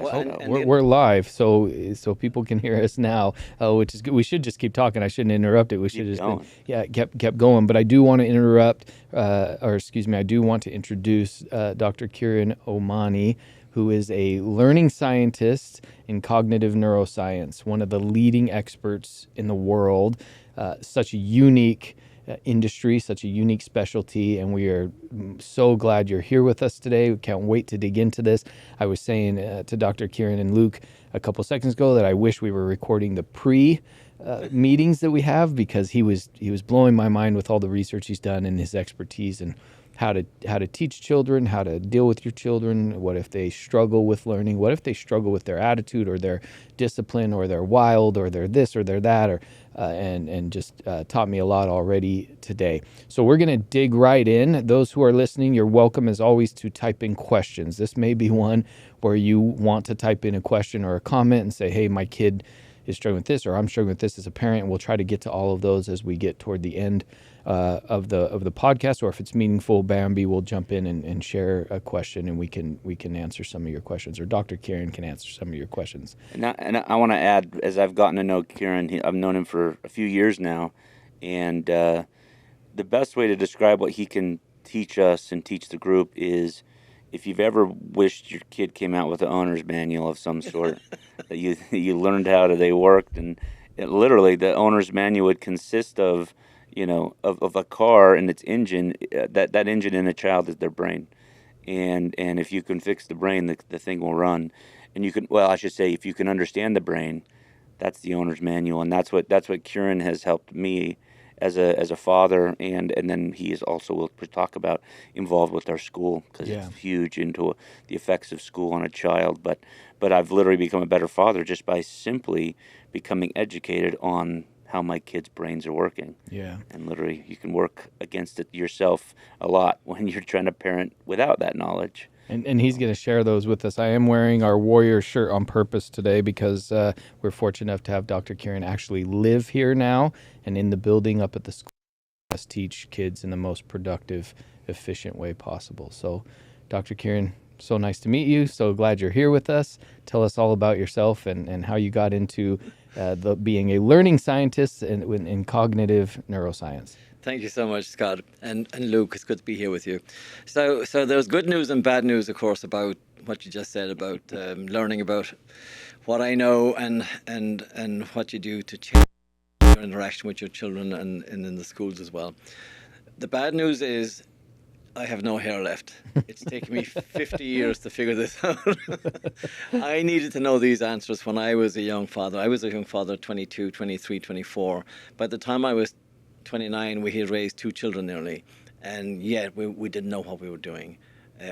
podcast. Well, We're live, so people can hear us now, which is good. We should just keep talking. I shouldn't interrupt it. We should have just been kept going. But I do want to interrupt, or excuse me, I do want to introduce Dr. Kieran Omani, who is a learning scientist in cognitive neuroscience, one of the leading experts in the world. Such a unique industry, such a unique specialty, and we are so glad you're here with us today. We can't wait to dig into this. I was saying to Dr. Kieran and Luke a couple seconds ago that I wish we were recording the meetings that we have, because he was blowing my mind with all the research he's done and his expertise and how to teach children, how to deal with your children. What if they struggle with learning? What if they struggle with their attitude or their discipline, or they're wild, or they're this or they're that, or and just taught me a lot already today. So we're going to dig right in. Those who are listening, you're welcome as always to type in questions. This may be one where you want to type in a question or a comment and say, hey, my kid is struggling with this, or I'm struggling with this as a parent. And we'll try to get to all of those as we get toward the end of the podcast. Or if it's meaningful, Bambi will jump in and share a question, and we can answer some of your questions, or Dr. Kieran can answer some of your questions. And I want to add, as I've gotten to know Kieran, I've known him for a few years now, and the best way to describe what he can teach us and teach the group is, if you've ever wished your kid came out with an owner's manual of some sort, that you learned how they worked, and literally the owner's manual would consist of, of a car and its engine. That engine in a child is their brain, and if you can fix the brain, the thing will run. And I should say, if you can understand the brain, that's the owner's manual, and that's what Kieran has helped me as a father, and then he is also, we'll talk about, involved with our school, because it's huge into the effects of school on a child. But I've literally become a better father just by simply becoming educated on how my kids' brains are working. Yeah. And literally, you can work against it yourself a lot when you're trying to parent without that knowledge. And he's going to share those with us. I am wearing our Warrior shirt on purpose today because we're fortunate enough to have Dr. Kieran actually live here now and in the building up at the school, us teach kids in the most productive, efficient way possible. So, Dr. Kieran, so nice to meet you. So glad you're here with us. Tell us all about yourself and how you got into being a learning scientist in cognitive neuroscience. Thank you so much, Scott. And Luke, it's good to be here with you. So there's good news and bad news, of course, about what you just said about learning about what I know and what you do to change your interaction with your children and in the schools as well. The bad news is I have no hair left. It's taken me 50 years to figure this out. I needed to know these answers when I was a young father. I was a young father, 22, 23, 24. By the time I was 29, we had raised 2 children nearly, and yet we didn't know what we were doing.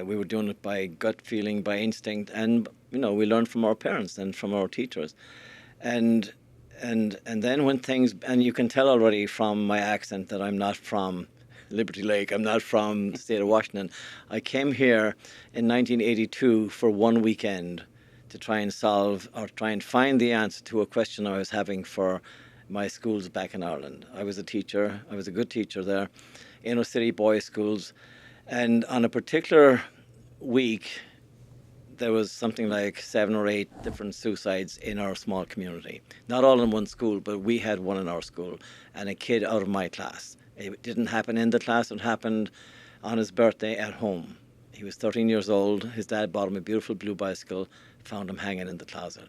We were doing it by gut feeling, by instinct, and we learned from our parents and from our teachers. And then when things, and you can tell already from my accent that I'm not from Liberty Lake, I'm not from the state of Washington. I came here in 1982 for one weekend to try and find the answer to a question I was having for my schools back in Ireland. I was a teacher. I was a good teacher there, inner city boys' schools. And on a particular week, there was something like 7 or 8 different suicides in our small community. Not all in one school, but we had one in our school, and a kid out of my class. It didn't happen in the class. It happened on his birthday at home. He was 13 years old. His dad bought him a beautiful blue bicycle, found him hanging in the closet.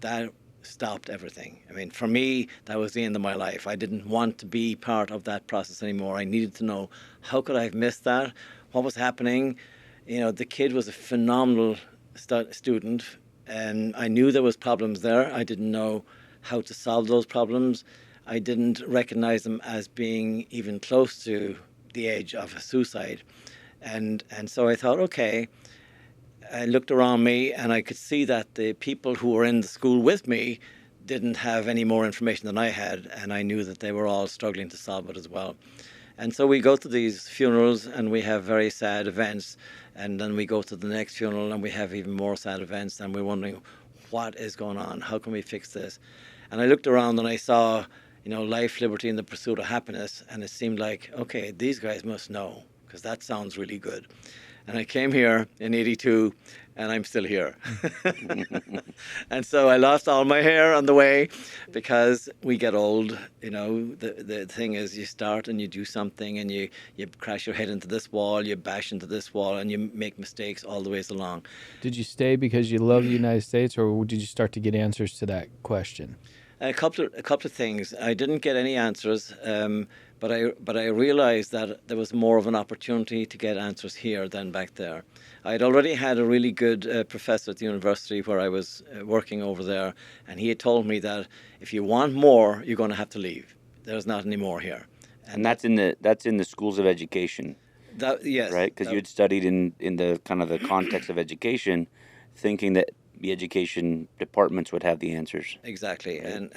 That stopped everything. I mean, for me, that was the end of my life. I didn't want to be part of that process anymore. I needed to know, how could I have missed that? What was happening? The kid was a phenomenal student, and I knew there was problems there. I didn't know how to solve those problems. I didn't recognize them as being even close to the age of a suicide. And so I thought, okay, I looked around me and I could see that the people who were in the school with me didn't have any more information than I had, and I knew that they were all struggling to solve it as well. And so we go to these funerals and we have very sad events, and then we go to the next funeral and we have even more sad events, and we're wondering, what is going on? How can we fix this? And I looked around and I saw, life, liberty, and the pursuit of happiness, and it seemed like, okay, these guys must know, because that sounds really good. And I came here in 82 and I'm still here. And so I lost all my hair on the way because we get old. You know, the thing is, you start and you do something and you crash your head into this wall, you bash into this wall, and you make mistakes all the ways along. Did you stay because you love the United States, or did you start to get answers to that question? A couple of things. I didn't get any answers, but I realized that there was more of an opportunity to get answers here than back there. I'd already had a really good professor at the university where I was working over there, and he had told me that if you want more, you're going to have to leave. There's not any more here. And that's in the schools of education. Yes, right? Because you had studied in the kind of the context of education, thinking that the education departments would have the answers. Exactly, right?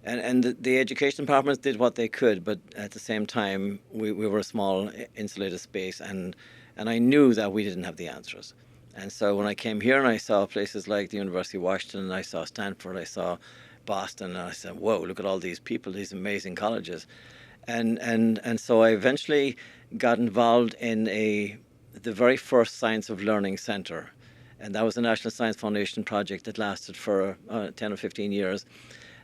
The education departments did what they could, but at the same time, we were a small insulated space, and I knew that we didn't have the answers. And so when I came here and I saw places like the University of Washington, I saw Stanford, I saw Boston, and I said, whoa, look at all these people, these amazing colleges. And so I eventually got involved in the very first Science of Learning Center. And that was a National Science Foundation project that lasted for 10 or 15 years.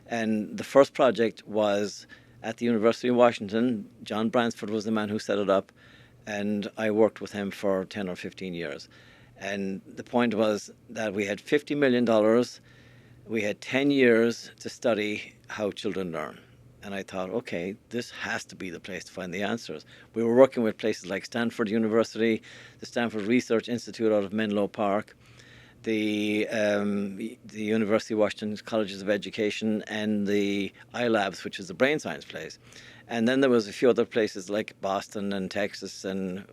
And the first project was at the University of Washington. John Bransford was the man who set it up, and I worked with him for 10 or 15 years. And the point was that we had $50 million. We had 10 years to study how children learn. And I thought, okay, this has to be the place to find the answers. We were working with places like Stanford University, the Stanford Research Institute out of Menlo Park, the University of Washington Colleges of Education, and the iLabs, which is the brain science place. And then there was a few other places like Boston and Texas and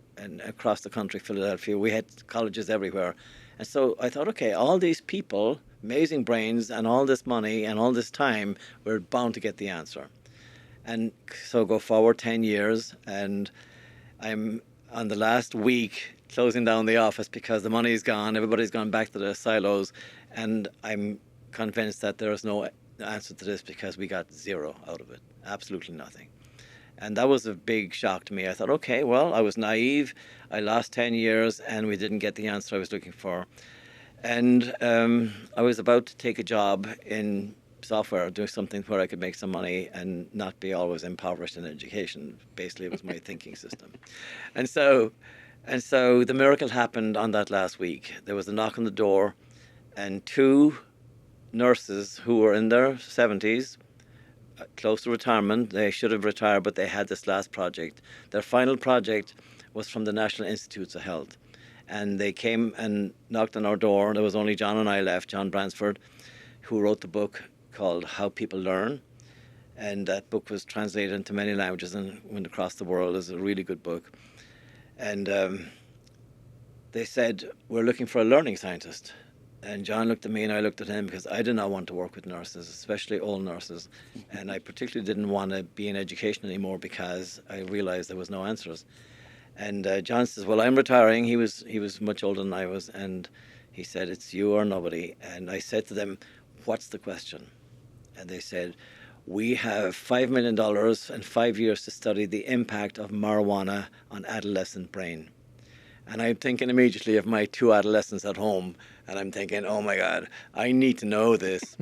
across the country, Philadelphia. We had colleges everywhere. And so I thought, okay, all these people, amazing brains, and all this money and all this time, we're bound to get the answer. And so go forward 10 years, and I'm on the last week closing down the office because the money's gone, everybody's gone back to their silos, and I'm convinced that there is no answer to this because we got zero out of it, absolutely nothing. And that was a big shock to me. I thought, okay, well, I was naive, I lost 10 years, and we didn't get the answer I was looking for. And I was about to take a job in software, doing something where I could make some money and not be always impoverished in education. Basically, it was my thinking system. And so the miracle happened on that last week. There was a knock on the door, and two nurses who were in their 70s, close to retirement, they should have retired, but they had this last project. Their final project was from the National Institutes of Health. And they came and knocked on our door. There was only John and I left, John Bransford, who wrote the book called How People Learn. And that book was translated into many languages and went across the world. It's a really good book. And they said, we're looking for a learning scientist. And John looked at me and I looked at him because I did not want to work with nurses, especially old nurses. And I particularly didn't want to be in education anymore because I realized there was no answers. And John says, well, I'm retiring. He was much older than I was. And he said, it's you or nobody. And I said to them, what's the question? And they said, we have $5 million and 5 years to study the impact of marijuana on adolescent brain. And I'm thinking immediately of my two adolescents at home. And I'm thinking, oh my God, I need to know this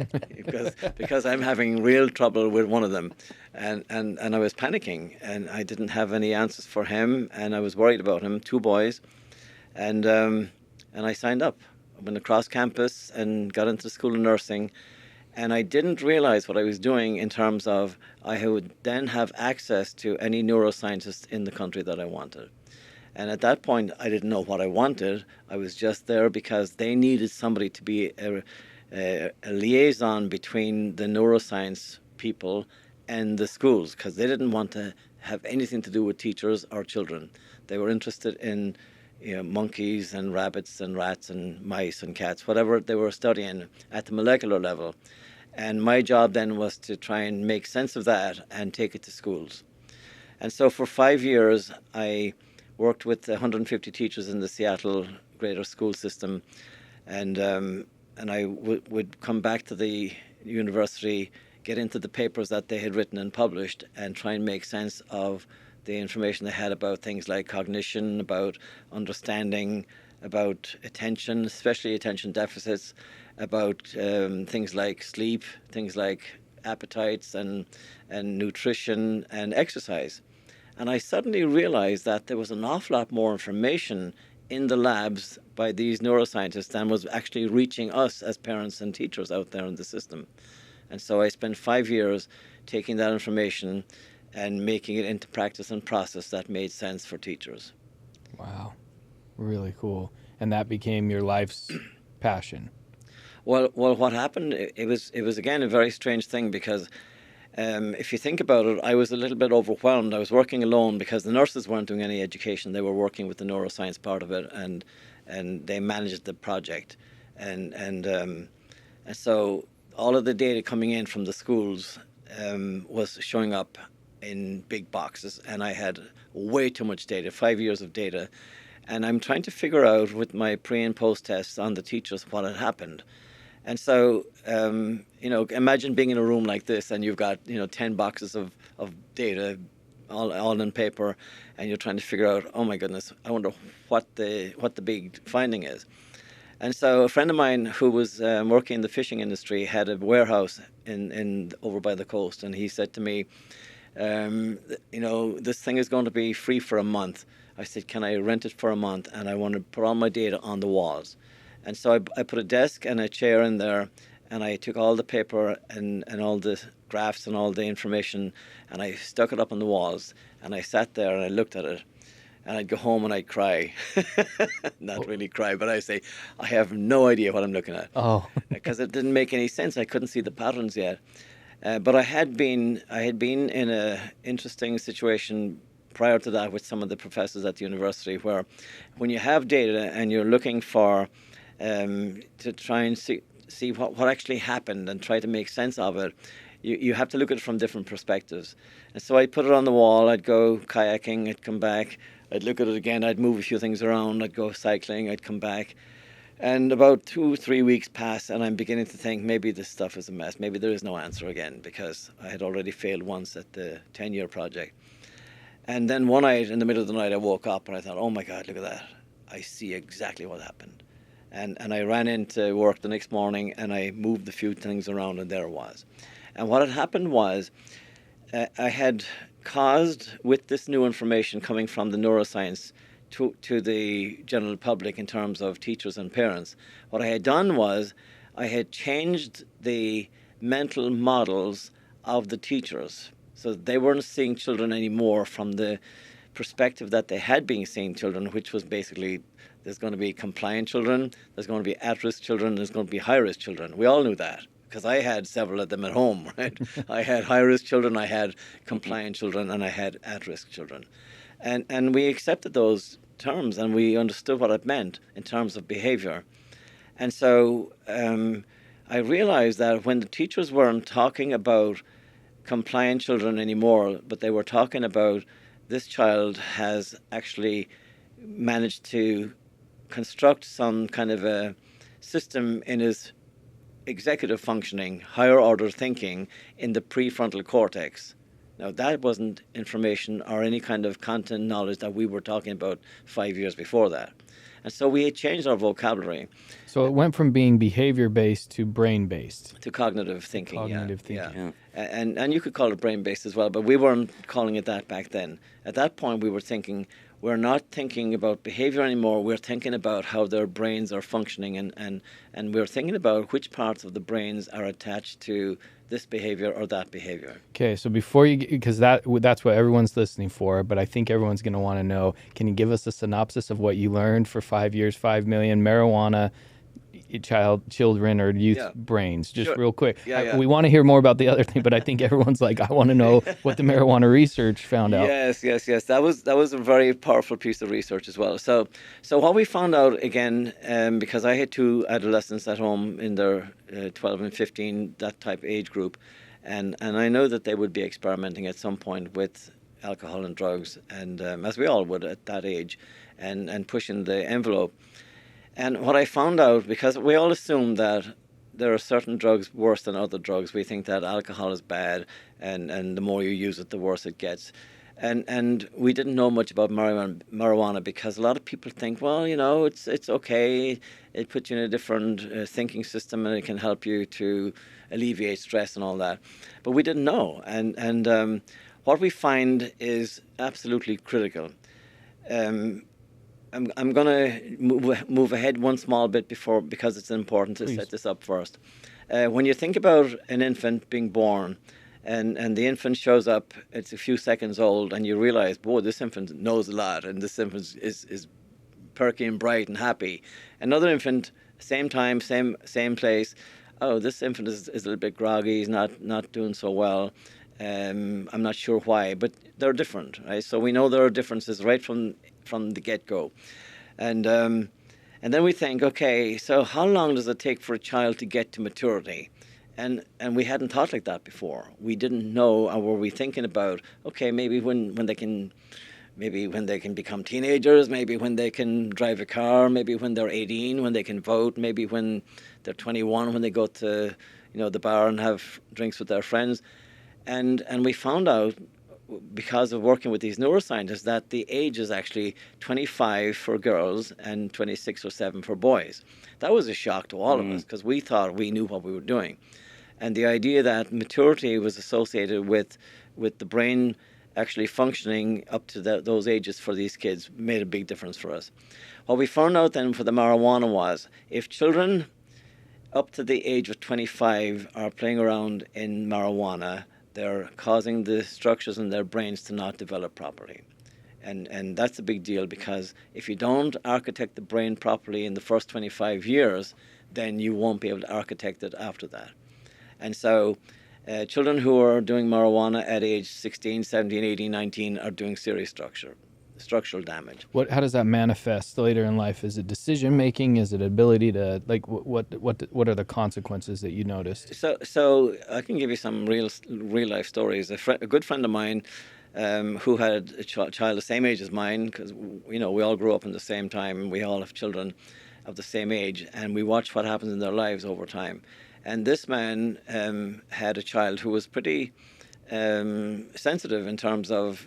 because I'm having real trouble with one of them. And I was panicking and I didn't have any answers for him. And I was worried about him, two boys. And I signed up. I went across campus and got into the School of Nursing. And I didn't realize what I was doing in terms of I would then have access to any neuroscientist in the country that I wanted. And at that point, I didn't know what I wanted. I was just there because they needed somebody to be a liaison between the neuroscience people and the schools, because they didn't want to have anything to do with teachers or children. They were interested in monkeys and rabbits and rats and mice and cats, whatever they were studying at the molecular level. And my job then was to try and make sense of that and take it to schools. And so for 5 years, I worked with 150 teachers in the Seattle greater school system, and I would come back to the university, get into the papers that they had written and published, and try and make sense of the information they had about things like cognition, about understanding, about attention, especially attention deficits, about things like sleep, things like appetites and nutrition and exercise. And I suddenly realized that there was an awful lot more information in the labs by these neuroscientists than was actually reaching us as parents and teachers out there in the system. And so I spent 5 years taking that information and making it into practice and process that made sense for teachers. Wow, really cool. And that became your life's passion. Well, what happened? It was again a very strange thing because if you think about it, I was a little bit overwhelmed. I was working alone because the nurses weren't doing any education; they were working with the neuroscience part of it, and they managed the project, and so all of the data coming in from the schools was showing up in big boxes, and I had way too much data, 5 years of data, and I'm trying to figure out with my pre and post tests on the teachers what had happened. And so, imagine being in a room like this and you've got, 10 boxes of data all in paper, and you're trying to figure out, oh my goodness, I wonder what the big finding is. And so a friend of mine who was working in the fishing industry had a warehouse in over by the coast, and he said to me, this thing is going to be free for a month. I said, can I rent it for a month? And I want to put all my data on the walls. And so I put a desk and a chair in there, and I took all the paper and all the graphs and all the information, and I stuck it up on the walls, and I sat there and I looked at it, and I'd go home and I'd cry. Not really cry, but I say, I have no idea what I'm looking at. Oh. Because it didn't make any sense. I couldn't see the patterns yet. But I had been in a interesting situation prior to that with some of the professors at the university, where when you have data and you're looking for to try and see what actually happened and try to make sense of it, you have to look at it from different perspectives. And so I put it on the wall. I'd go kayaking, I'd come back, I'd look at it again, I'd move a few things around, I'd go cycling, I'd come back. And about 2-3 weeks pass, and I'm beginning to think maybe this stuff is a mess. Maybe there is no answer again, because I had already failed once at the 10-year project. And then one night, in the middle of the night, I woke up and I thought, oh my God, look at that. I see exactly what happened. And I ran into work the next morning and I moved a few things around, and there it was. And what had happened was I had caused, with this new information coming from the neuroscience to the general public in terms of teachers and parents, what I had done was I had changed the mental models of the teachers. So they weren't seeing children anymore from the perspective that they had been seeing children, which was basically there's going to be compliant children, there's going to be at-risk children, there's going to be high-risk children. We all knew that because I had several of them at home, right? I had high-risk children, I had compliant children, and I had at-risk children. And we accepted those terms and we understood what it meant in terms of behavior. And so I realized that when the teachers weren't talking about compliant children anymore, but they were talking about this child has actually managed to construct some kind of a system in his executive functioning, higher order thinking in the prefrontal cortex. Now, that wasn't information or any kind of content knowledge that we were talking about 5 years before that. And so we had changed our vocabulary. So it went from being behavior-based to brain-based. To cognitive thinking, Cognitive thinking. Yeah. And you could call it brain-based as well, but we weren't calling it that back then. At that point, we were thinking, we're not thinking about behavior anymore. We're thinking about how their brains are functioning, and we're thinking about which parts of the brains are attached to this behavior or that behavior. Okay, so before you, because that's what everyone's listening for, but I think everyone's going to want to know, can you give us a synopsis of what you learned for 5 years, 5 million marijuana children or youth brains, just real quick. We want to hear more about the other thing, but I think everyone's like, I want to know what the marijuana research found out. Yes. That was a very powerful piece of research as well. So what we found out again, because I had two adolescents at home in their 12 and 15, that type age group, and I know that they would be experimenting at some point with alcohol and drugs, and as we all would at that age, and pushing the envelope. And what I found out, because we all assume that there are certain drugs worse than other drugs. We think that alcohol is bad, and the more you use it, the worse it gets. And we didn't know much about marijuana because a lot of people think, well, you know, it's okay. It puts you in a different thinking system, and it can help you to alleviate stress and all that. But we didn't know, and what we find is absolutely critical. Um, I'm going to move ahead one small bit before, because it's important to Please. set this up first. When you think about an infant being born, and the infant shows up, it's a few seconds old, and you realize, boy, this infant knows a lot, and this infant is perky and bright and happy. Another infant, same time, same place. Oh, this infant is a little bit groggy. He's not doing so well. I'm not sure why, but they're different, right? So we know there are differences right from the get-go, and then we think, okay, so how long does it take for a child to get to maturity? And we hadn't thought like that before. We didn't know, or were we thinking about, okay, maybe when they can, maybe when they can become teenagers, maybe when they can drive a car, maybe when they're 18, when they can vote, maybe when they're 21, when they go to, the bar and have drinks with their friends. And we found out, because of working with these neuroscientists, that the age is actually 25 for girls and 26 or 7 for boys. That was a shock to all of us, because we thought we knew what we were doing. And the idea that maturity was associated with the brain actually functioning up to those ages for these kids made a big difference for us. What we found out then for the marijuana was, if children up to the age of 25 are playing around in marijuana, they're causing the structures in their brains to not develop properly. And that's a big deal, because if you don't architect the brain properly in the first 25 years, then you won't be able to architect it after that. And so children who are doing marijuana at age 16, 17, 18, 19 are doing serious structural damage. How does that manifest later in life? Is it decision making? Is it ability to, like, what are the consequences that you noticed? So I can give you some real life stories. A good friend of mine who had a child the same age as mine, because we all grew up in the same time. We all have children of the same age, and we watch what happens in their lives over time. And this man had a child who was pretty sensitive in terms of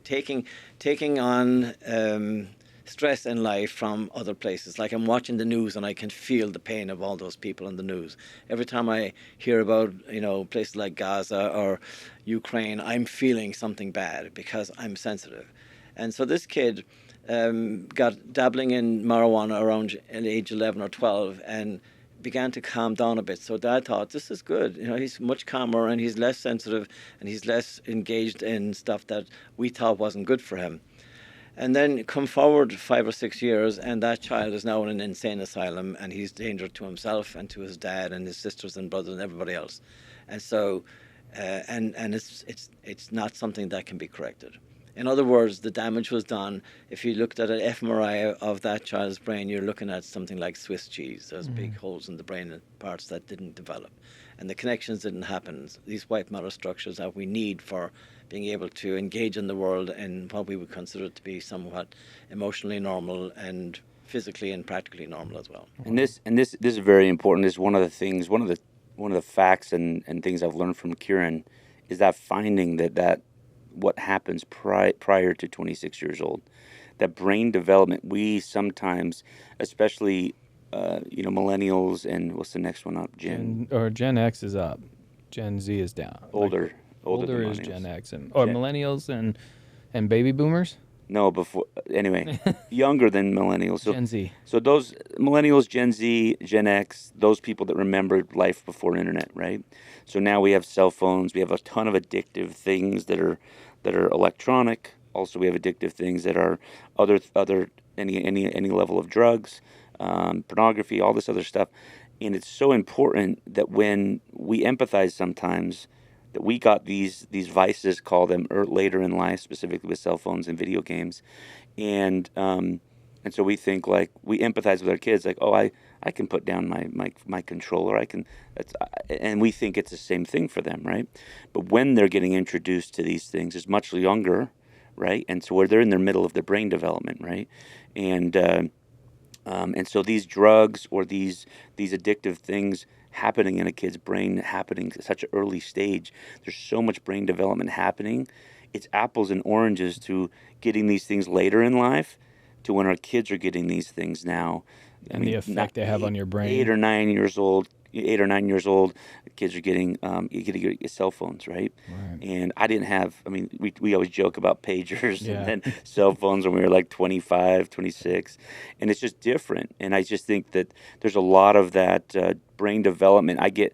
taking on stress in life from other places. Like, I'm watching the news and I can feel the pain of all those people in the news. Every time I hear about places like Gaza or Ukraine, I'm feeling something bad because I'm sensitive. And so this kid got dabbling in marijuana around age 11 or 12 and began to calm down a bit. So Dad thought, this is good. He's much calmer and he's less sensitive and he's less engaged in stuff that we thought wasn't good for him. And then come forward 5 or 6 years, and that child is now in an insane asylum, and he's danger to himself and to his dad and his sisters and brothers and everybody else. And so, and it's not something that can be corrected. In other words, the damage was done. If you looked at an fMRI of that child's brain, you're looking at something like Swiss cheese. There's big holes in the brain and parts that didn't develop. And the connections didn't happen. These white matter structures that we need for being able to engage in the world in what we would consider to be somewhat emotionally normal and physically and practically normal as well. And this is very important. This is one of the things, one of the facts and things I've learned from Kieran is that finding that what happens prior to 26 years old, that brain development, we sometimes, especially millennials, and what's the next one up? Gen X is up, Gen Z is down. Older is Gen X or millennials and baby boomers. No, younger than millennials. So, Gen Z. So those millennials, Gen Z, Gen X, those people that remembered life before internet, right? So now we have cell phones. We have a ton of addictive things that are electronic. Also, we have addictive things that are other any level of drugs, pornography, all this other stuff. And it's so important that when we empathize sometimes, that we got these vices, call them, later in life, specifically with cell phones and video games, and so we think, like, we empathize with our kids, like, oh, I can put down my controller, and we think it's the same thing for them, right? But when they're getting introduced to these things, it's much younger, right? And so where they're in the middle of their brain development, right? And so these drugs or these addictive things happening in a kid's brain, happening at such an early stage. There's so much brain development happening. It's apples and oranges to getting these things later in life to when our kids are getting these things now. And the effect they have on your brain. 8 or 9 years old, kids are getting you get cell phones, right? And I didn't have. I mean, we always joke about pagers and then cell phones when we were like 25, 26, and it's just different. And I just think that there's a lot of that brain development. I get.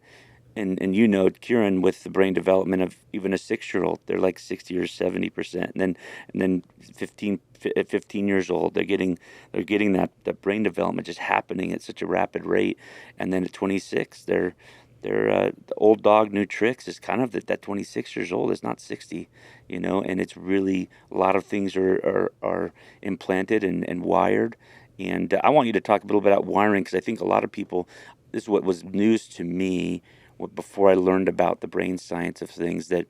And you know, Kieran, with the brain development of even a 6-year-old, they're like 60 or 70%. And then 15 years old, they're getting that brain development just happening at such a rapid rate. And then at 26, they're the old dog, new tricks is kind of that 26 years old is not 60, you know, and it's really a lot of things are implanted and wired. And I want you to talk a little bit about wiring, because I think a lot of people, this is what was news to me before I learned about the brain science of things, that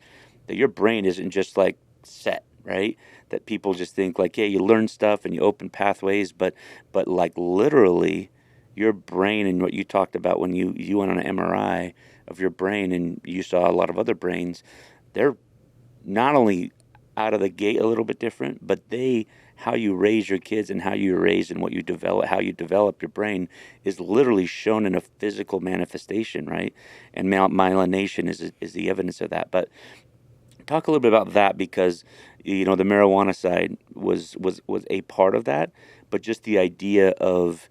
your brain isn't just like set, right? That people just think like, yeah, you learn stuff and you open pathways, but like literally your brain, and what you talked about when you went on an MRI of your brain and you saw a lot of other brains, they're not only out of the gate a little bit different, but how you raise your kids and how you raise and what you develop, how you develop your brain is literally shown in a physical manifestation, right? And myelination is the evidence of that. But talk a little bit about that, because you know the marijuana side was a part of that, but just the idea of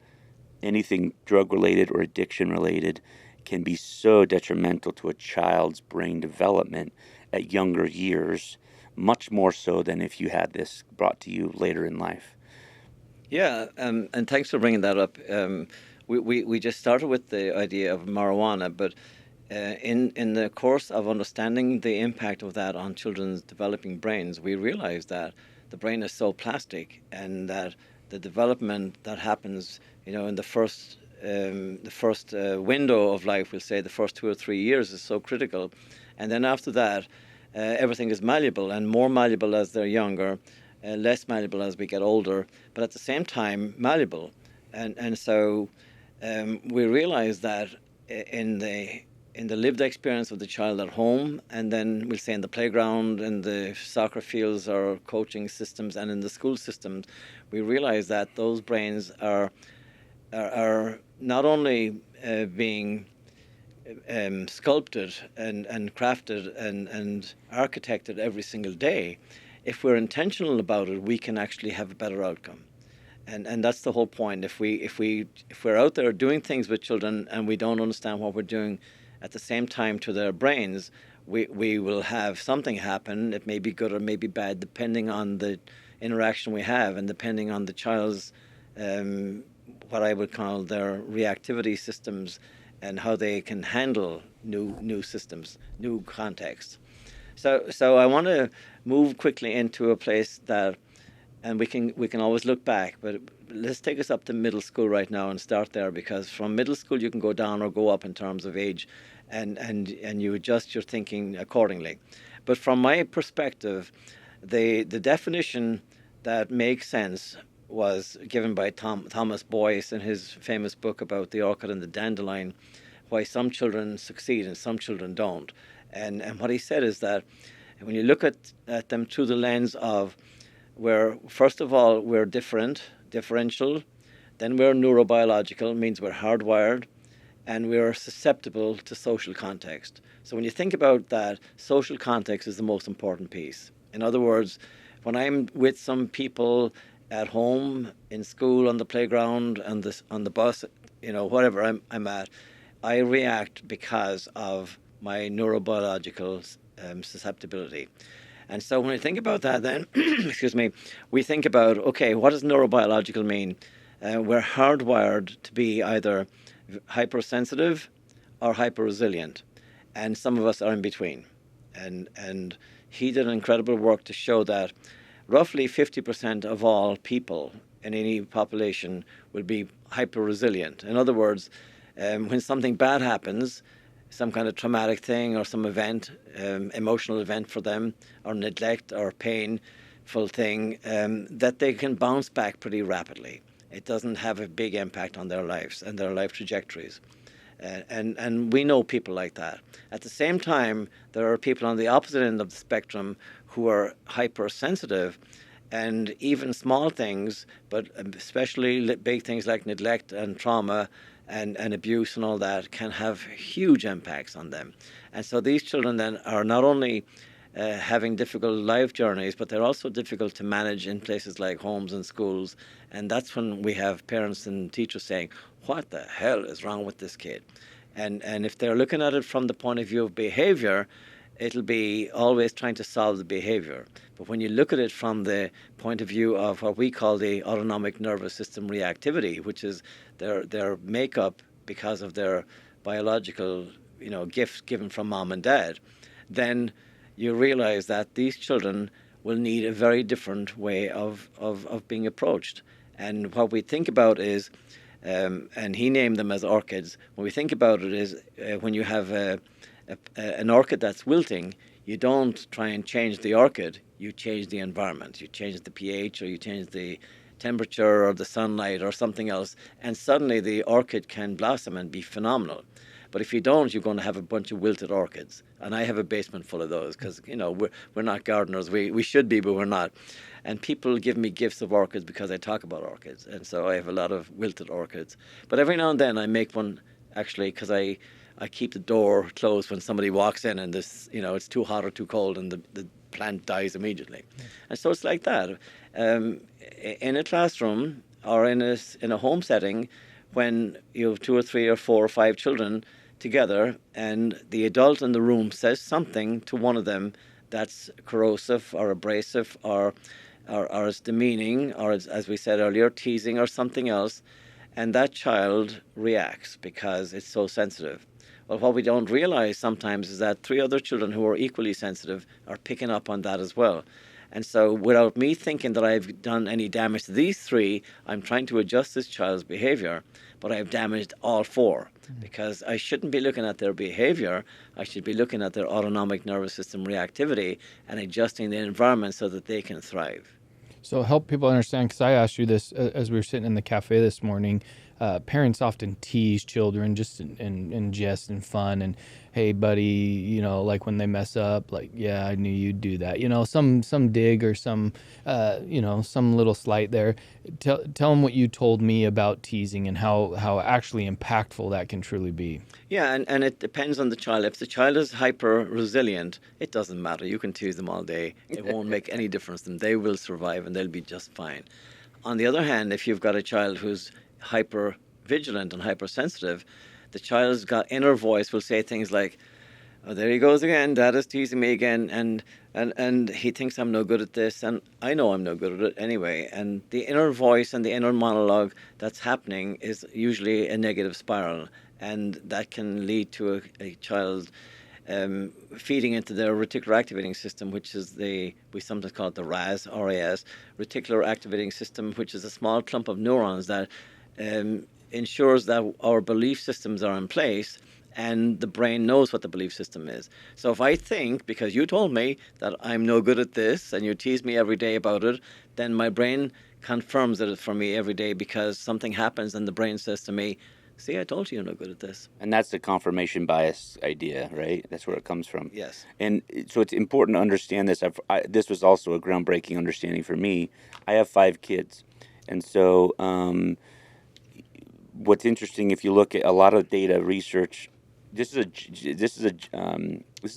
anything drug related or addiction related can be so detrimental to a child's brain development at younger years, much more so than if you had this brought to you later in life. Yeah, and thanks for bringing that up. We just started with the idea of marijuana, but in the course of understanding the impact of that on children's developing brains, we realized that the brain is so plastic, and that the development that happens, you know, in the first window of life, we'll say the first 2 or 3 years, is so critical, and then after that, everything is malleable, and more malleable as they're younger, less malleable as we get older, but at the same time malleable, and so we realize that in the lived experience of the child at home, and then we'll say in the playground, in the soccer fields or coaching systems, and in the school systems, we realize that those brains are not only being sculpted and crafted and architected every single day. If we're intentional about it, we can actually have a better outcome. And that's the whole point. If we're out there doing things with children and we don't understand what we're doing at the same time to their brains, we will have something happen. It may be good or may be bad, depending on the interaction we have, and depending on the child's what I would call their reactivity systems, and how they can handle new systems, new contexts. So I want to move quickly into a place that, and we can always look back, but let's take us up to middle school right now and start there, because from middle school you can go down or go up in terms of age, and you adjust your thinking accordingly. But from my perspective, the definition that makes sense was given by Thomas Boyce in his famous book about the orchid and the dandelion, why some children succeed and some children don't. And what he said is that when you look at them through the lens of where, first of all, we're differential, then we're neurobiological, means we're hardwired, and we're susceptible to social context. So when you think about that, social context is the most important piece. In other words, when I'm with some people at home, in school, on the playground, on the bus, you know, whatever I'm at, I react because of my neurobiological susceptibility. And so when we think about that, then, excuse me, we think about, okay, what does neurobiological mean? We're hardwired to be either hypersensitive or hyper-resilient, and some of us are in between. And he did incredible work to show that roughly 50% of all people in any population will be hyper-resilient. In other words, when something bad happens, some kind of traumatic thing or some event, emotional event for them, or neglect or painful thing, that they can bounce back pretty rapidly. It doesn't have a big impact on their lives and their life trajectories. And we know people like that. At the same time, there are people on the opposite end of the spectrum who are hypersensitive, and even small things, but especially big things like neglect and trauma and abuse and all that can have huge impacts on them. And so these children then are not only having difficult life journeys, but they're also difficult to manage in places like homes and schools. And that's when we have parents and teachers saying, what the hell is wrong with this kid? And if they're looking at it from the point of view of behavior, it'll be always trying to solve the behavior. But when you look at it from the point of view of what we call the autonomic nervous system reactivity, which is their makeup because of their biological, gift given from mom and dad, then you realize that these children will need a very different way of being approached. And what we think about is, and he named them as orchids, when we think about it is when you have an orchid that's wilting, you don't try and change the orchid, you change the environment. You change the pH, or you change the temperature or the sunlight or something else, and suddenly the orchid can blossom and be phenomenal. But if you don't, you're going to have a bunch of wilted orchids. And I have a basement full of those because, we're not gardeners. We should be, but we're not. And people give me gifts of orchids because I talk about orchids. And so I have a lot of wilted orchids. But every now and then I make one, actually, because I keep the door closed when somebody walks in and it's too hot or too cold, and the plant dies immediately. Yeah. And so it's like that. In a classroom or in a home setting, when you have 2 or 3 or 4 or 5 children together, and the adult in the room says something to one of them that's corrosive or abrasive or is demeaning, or as we said earlier, teasing or something else, and that child reacts because it's so sensitive. Well, what we don't realize sometimes is that 3 other children who are equally sensitive are picking up on that as well. And so without me thinking that I've done any damage to these 3, I'm trying to adjust this child's behavior, but I've damaged all 4 because I shouldn't be looking at their behavior. I should be looking at their autonomic nervous system reactivity and adjusting the environment so that they can thrive. So help people understand, because I asked you this as we were sitting in the cafe this morning. Parents often tease children just in jest and fun, and hey buddy, like when they mess up, like, yeah, I knew you'd do that, some dig or some some little slight there. Tell them what you told me about teasing and how actually impactful that can truly be. Yeah, and it depends on the child. If the child is hyper resilient, it doesn't matter. You can tease them all day. It won't make any difference to them. They will survive and they'll be just fine. On the other hand, if you've got a child who's hyper vigilant and hypersensitive, the child's got inner voice will say things like, oh, there he goes again, Dad is teasing me again, and he thinks I'm no good at this, and I know I'm no good at it anyway. And the inner voice and the inner monologue that's happening is usually a negative spiral, and that can lead to a child feeding into their reticular activating system, which is we sometimes call it the RAS, reticular activating system, which is a small clump of neurons that ensures that our belief systems are in place, and the brain knows what the belief system is. So if I think, because you told me that I'm no good at this, and you tease me every day about it, then my brain confirms it for me every day, because something happens and the brain says to me, see, I told you you're no good at this. And that's the confirmation bias idea, right? That's where it comes from. Yes. And so it's important to understand this. This was also a groundbreaking understanding for me. I have 5 kids. And so what's interesting, if you look at a lot of data research, this is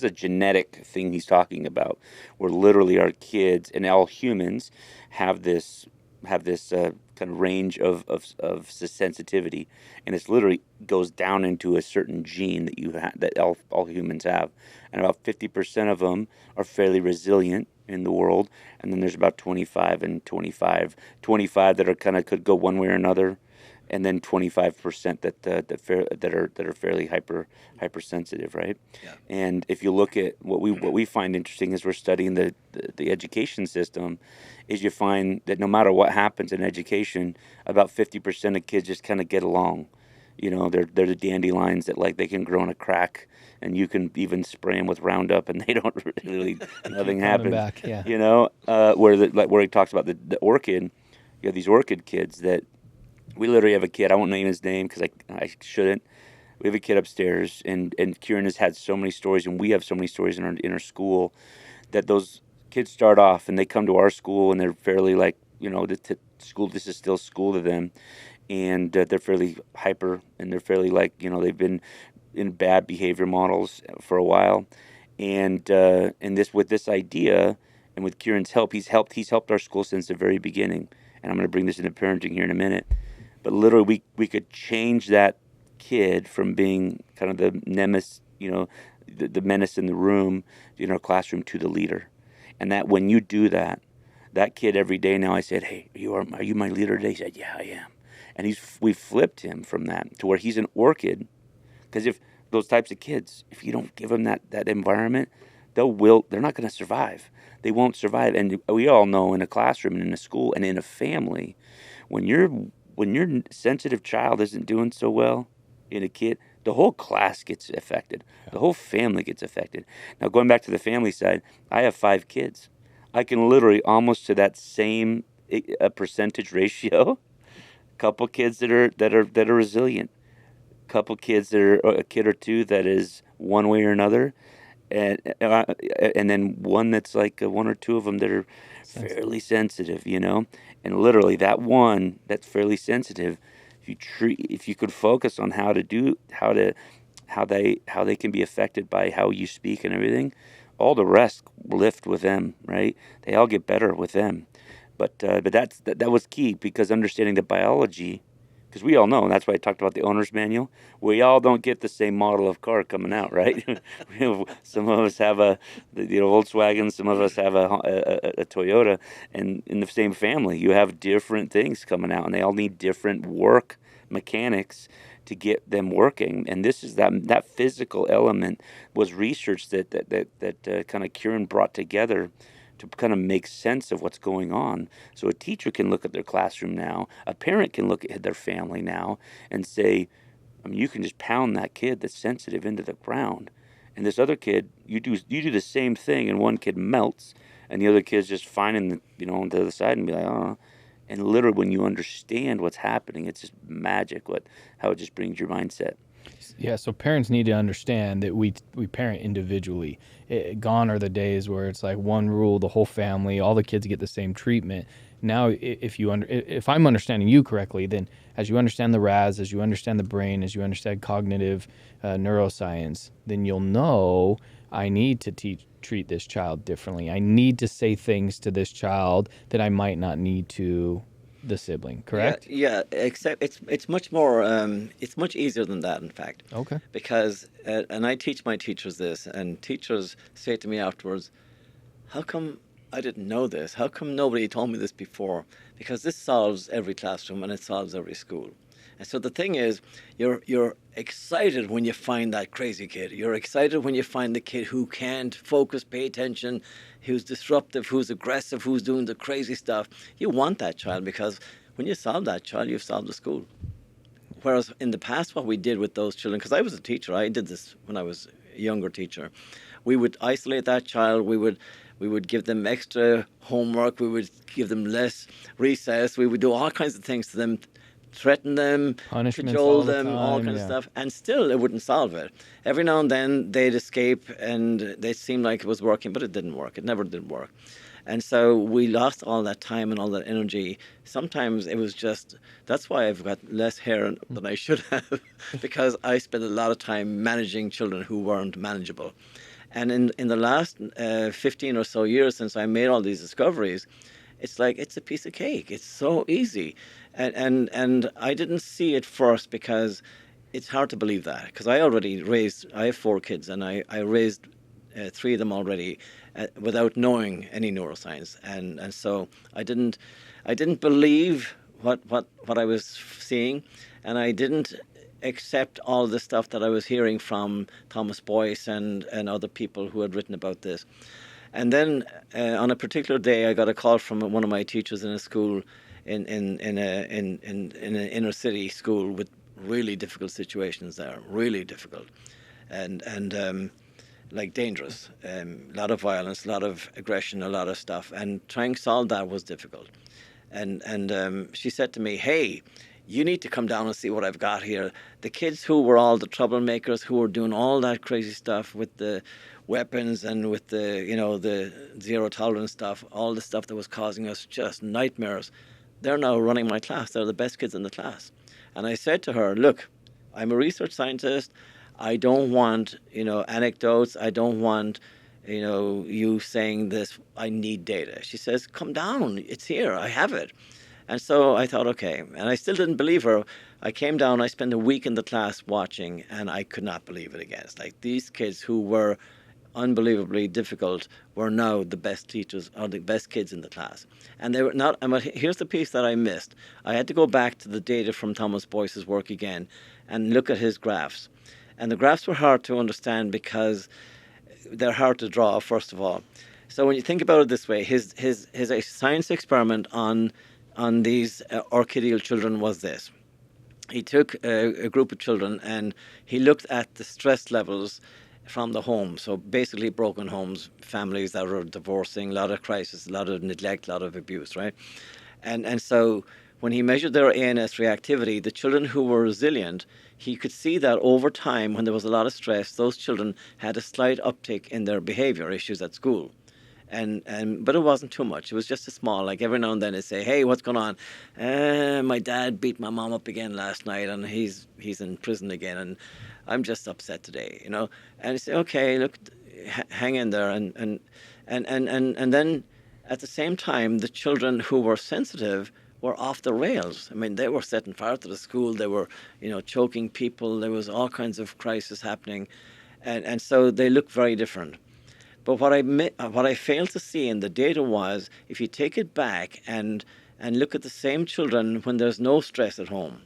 a genetic thing he's talking about, where literally our kids and all humans have this kind of range of sensitivity, and it's literally goes down into a certain gene that all humans have, and about 50% of them are fairly resilient in the world, and then there's about 25 that are kind of could go one way or another, and then 25% that are fairly hypersensitive, right? Yeah. And if you look at what we find interesting as we're studying the education system, is you find that no matter what happens in education, about 50% of kids just kind of get along. They're the dandelions that, like, they can grow in a crack, and you can even spray them with Roundup, and they don't really nothing happens. Back, yeah. Where he talks about the orchid, you have these orchid kids that. We literally have a kid, I won't name his name because I shouldn't. We have a kid upstairs, and Kieran has had so many stories, and we have so many stories in our school, that those kids start off and they come to our school and they're fairly like, school. This is still school to them, and they're fairly hyper, and they're fairly like, they've been in bad behavior models for a while, and this with this idea, and with Kieran's help, he's helped our school since the very beginning. And I'm going to bring this into parenting here in a minute, but literally we could change that kid from being kind of the nemesis, the menace in the room, in our classroom, to the leader. And that when you do that, that kid every day now, I said, hey, are you my leader today? He said, yeah, I am. And we flipped him from that to where he's an orchid. Because if those types of kids, if you don't give them that environment, they're not going to survive. They won't survive. And we all know, in a classroom and in a school and in a family, when your sensitive child isn't doing so well in a kid, the whole class gets affected. The whole family gets affected. Now, going back to the family side, I have 5 kids. I can literally almost to that same a percentage ratio. Couple kids that are resilient. Couple kids that are a kid or two that is one way or another, and then one that's like one or two of them that are fairly sensitive, and literally that one that's fairly sensitive, if you could focus on how they can be affected by how you speak and everything, all the rest lift with them, right? They all get better with them. But that was key, because understanding the biology, because we all know, and that's why I talked about the owner's manual. We all don't get the same model of car coming out, right? Some of us have a Volkswagen, some of us have a Toyota, and in the same family, you have different things coming out, and they all need different work mechanics to get them working. And this is that physical element was research that kind of Kieran brought together to kind of make sense of what's going on. So a teacher can look at their classroom now, a parent can look at their family now and say, you can just pound that kid that's sensitive into the ground. And this other kid, you do the same thing, and one kid melts, and the other kid's just fine on the other side and be like, oh. And literally, when you understand what's happening, it's just magic how it just brings your mindset. Yeah, so parents need to understand that we parent individually. Gone are the days where it's like one rule, the whole family, all the kids get the same treatment. Now, if I'm understanding you correctly, then as you understand the RAS, as you understand the brain, as you understand cognitive neuroscience, then you'll know I need to treat this child differently. I need to say things to this child that I might not need to the sibling, correct? Yeah. Except it's much more. It's much easier than that, in fact. Okay. Because and I teach my teachers this, and teachers say to me afterwards, "How come I didn't know this? How come nobody told me this before?" Because this solves every classroom and it solves every school. And so the thing is, you're excited when you find that crazy kid. You're excited when you find the kid who can't focus, pay attention, who's disruptive, who's aggressive, who's doing the crazy stuff. You want that child, because when you solve that child, you've solved the school. Whereas in the past, what we did with those children, because I was a teacher, I did this when I was a younger teacher, we would isolate that child. We would give them extra homework. We would give them less recess. We would do all kinds of things to them, threaten them, cajole them, all kinds of stuff, and still it wouldn't solve it. Every now and then they'd escape, and they seemed like it was working, but it didn't work. It never did work. And so we lost all that time and all that energy. Sometimes it was just, that's why I've got less hair than I should have, because I spent a lot of time managing children who weren't manageable. And in the last 15 or so years since I made all these discoveries, it's like it's a piece of cake. It's so easy. And I didn't see it first, because it's hard to believe that. Because I have 4 kids, and I raised 3 of them already without knowing any neuroscience. And so I didn't believe what I was seeing, and I didn't accept all the stuff that I was hearing from Thomas Boyce and other people who had written about this. And then on a particular day, I got a call from one of my teachers in a school in an inner city school with really difficult situations there, really difficult, and like dangerous, a lot of violence, a lot of aggression, a lot of stuff, and trying to solve that was difficult. And she said to me, "Hey, you need to come down and see what I've got here. The kids who were all the troublemakers, who were doing all that crazy stuff with the weapons and with the, the zero tolerance stuff, all the stuff that was causing us just nightmares, they're now running my class. They're the best kids in the class. And I said to her, look, I'm a research scientist. I don't want, anecdotes. I don't want, you saying this. I need data. She says, come down. It's here. I have it. And so I thought, okay. And I still didn't believe her. I came down. I spent a week in the class watching, and I could not believe it again. It's like these kids who were unbelievably difficult were now the best teachers or the best kids in the class. And they were not. And here's the piece that I missed. I had to go back to the data from Thomas Boyce's work again and look at his graphs. And the graphs were hard to understand because they're hard to draw, first of all. So when you think about it this way, his science experiment on these orchideal children was this. He took a group of children and he looked at the stress levels from the home. So basically broken homes, families that are divorcing, a lot of crisis, a lot of neglect, a lot of abuse, right? And so when he measured their ANS reactivity, the children who were resilient, he could see that over time, when there was a lot of stress, those children had a slight uptick in their behavior issues at school. But it wasn't too much. It was just a small, like every now and then they say, hey, what's going on? My dad beat my mom up again last night and he's in prison again and I'm just upset today, And you say, okay, look, hang in there. And then at the same time, the children who were sensitive were off the rails. I mean, they were setting fire to the school. They were, choking people. There was all kinds of crisis happening. And so they looked very different. But what I failed to see in the data was, if you take it back and look at the same children when there's no stress at home,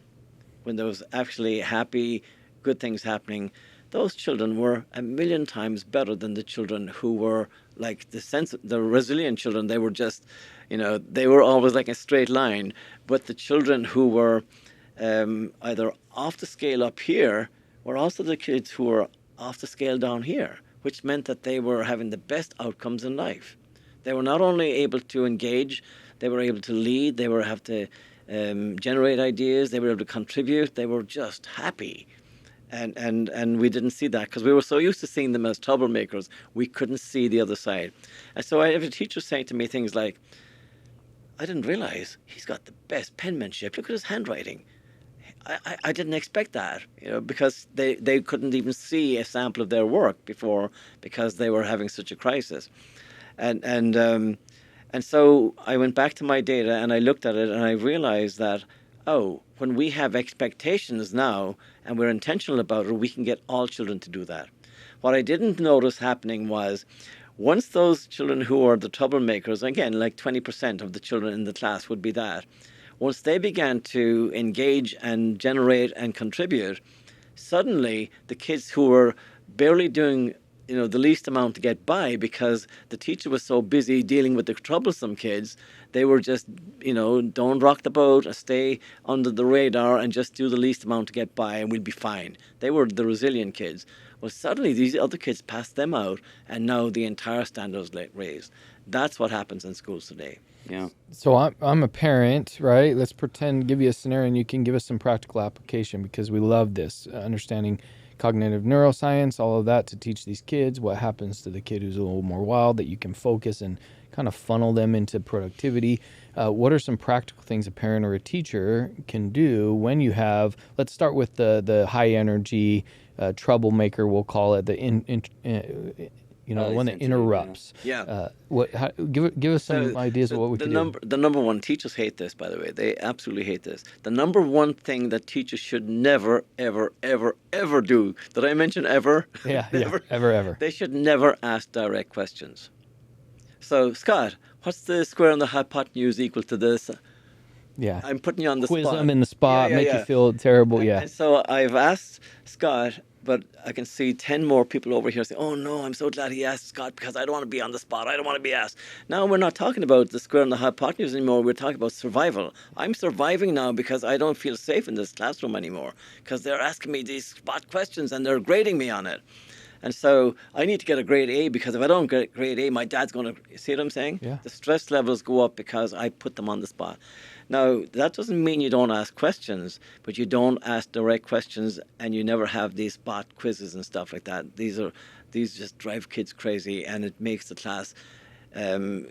when there was actually happy, good things happening, those children were a million times better than the children who were like the resilient children. They were just, they were always like a straight line. But the children who were either off the scale up here were also the kids who were off the scale down here, which meant that they were having the best outcomes in life. They were not only able to engage, they were able to lead, they were able to generate ideas, they were able to contribute, they were just happy. And we didn't see that because we were so used to seeing them as troublemakers, we couldn't see the other side. And so I have a teacher saying to me things like, I didn't realize he's got the best penmanship. Look at his handwriting. I didn't expect that, because they couldn't even see a sample of their work before because they were having such a crisis. And so I went back to my data and I looked at it and I realized that, when we have expectations now and we're intentional about it, we can get all children to do that. What I didn't notice happening was, once those children who are the troublemakers, again, like 20% of the children in the class would be that, once they began to engage and generate and contribute, suddenly the kids who were barely doing the least amount to get by because the teacher was so busy dealing with the troublesome kids, they were just, don't rock the boat, stay under the radar and just do the least amount to get by and we'll be fine. They were the resilient kids. Well, suddenly these other kids passed them out and now the entire standard was raised. That's what happens in schools today. Yeah. So I'm a parent, right? Let's give you a scenario and you can give us some practical application because we love this, understanding cognitive neuroscience, all of that to teach these kids what happens to the kid who's a little more wild, that you can focus and kind of funnel them into productivity. What are some practical things a parent or a teacher can do when you have, let's start with the high energy troublemaker, we'll call it, one that interrupts. Yeah. Give us some ideas of what we can do. The number one, teachers hate this, by the way. They absolutely hate this. The number one thing that teachers should never, ever, ever, ever do. Did I mention ever? Yeah, ever. They should never ask direct questions. So, Scott, what's the square on the hypotenuse equal to this? Yeah. I'm putting you on the spot. spot. Quiz them in the spot, make you feel terrible, yeah. And so I've asked Scott, but I can see 10 more people over here saying, oh no, I'm so glad he asked Scott because I don't want to be on the spot. I don't want to be asked. Now we're not talking about the square and the hypotenuse anymore. We're talking about survival. I'm surviving now because I don't feel safe in this classroom anymore because they're asking me these spot questions and they're grading me on it. And so I need to get a grade A because if I don't get grade A, my dad's going to, see what I'm saying? Yeah. The stress levels go up because I put them on the spot. Now, that doesn't mean you don't ask questions, but you don't ask direct questions, and you never have these spot quizzes and stuff like that. These just drive kids crazy, and it makes the class um,